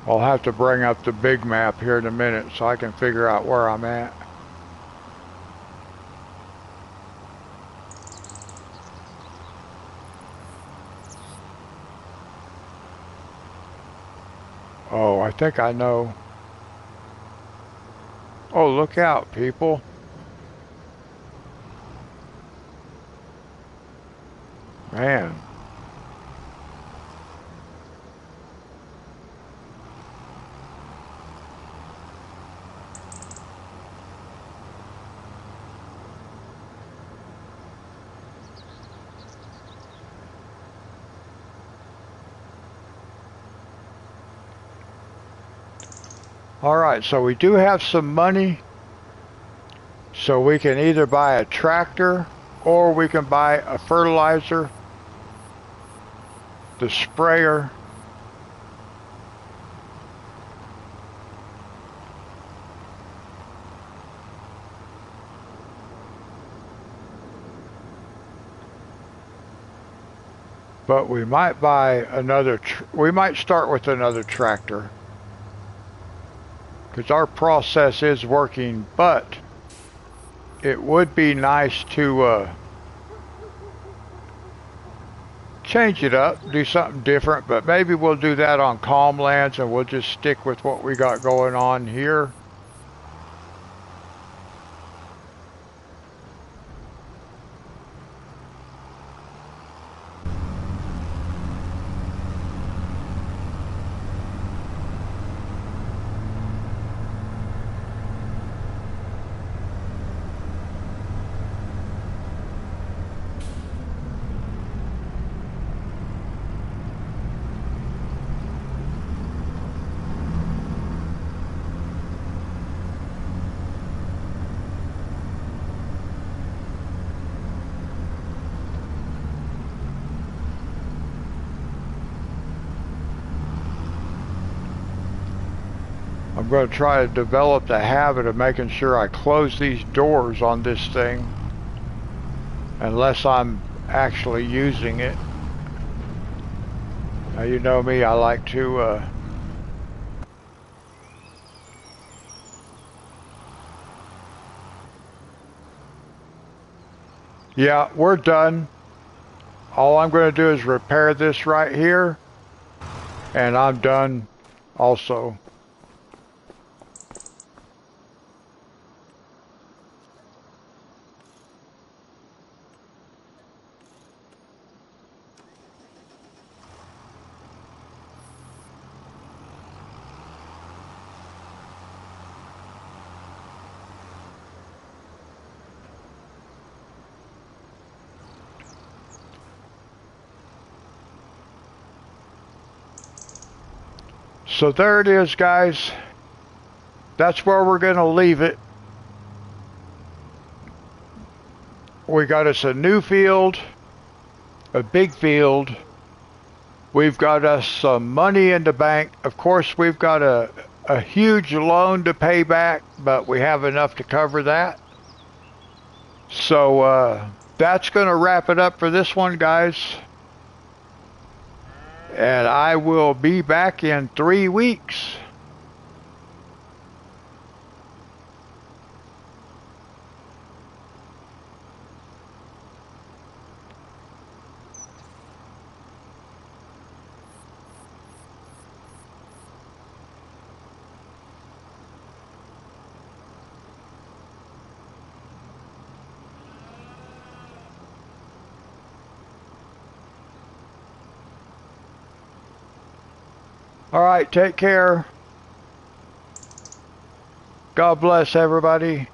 I'll have to bring up the big map here in a minute so I can figure out where I'm at. Oh, I think I know. Oh, look out, people. Man. All right, so we do have some money, so we can either buy a tractor or we can buy a fertilizer, the sprayer. But we might buy another, we might start with another tractor. Because our process is working, but it would be nice to change it up, do something different, but maybe we'll do that on calm lands and we'll just stick with what we got going on here. I'm going to try to develop the habit of making sure I close these doors on this thing unless I'm actually using it. Now, you know me, I like to yeah, we're done. All I'm going to do is repair this right here and I'm done also. So there it is, guys. That's where we're going to leave it. We got us a new field, a big field. We've got us some money in the bank. Of course, we've got a huge loan to pay back, but we have enough to cover that. So that's going to wrap it up for this one, guys. And I will be back in 3 weeks. All right, take care. God bless everybody.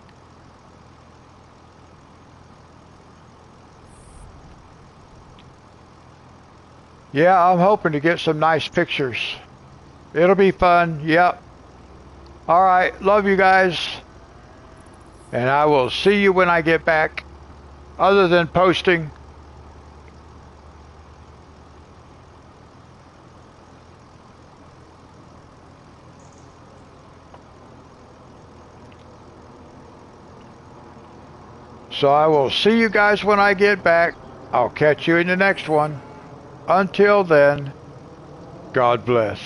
Yeah, I'm hoping to get some nice pictures. It'll be fun. Yep. All right, love you guys. And I will see you when I get back. Other than posting. So I will see you guys when I get back. I'll catch you in the next one. Until then, God bless.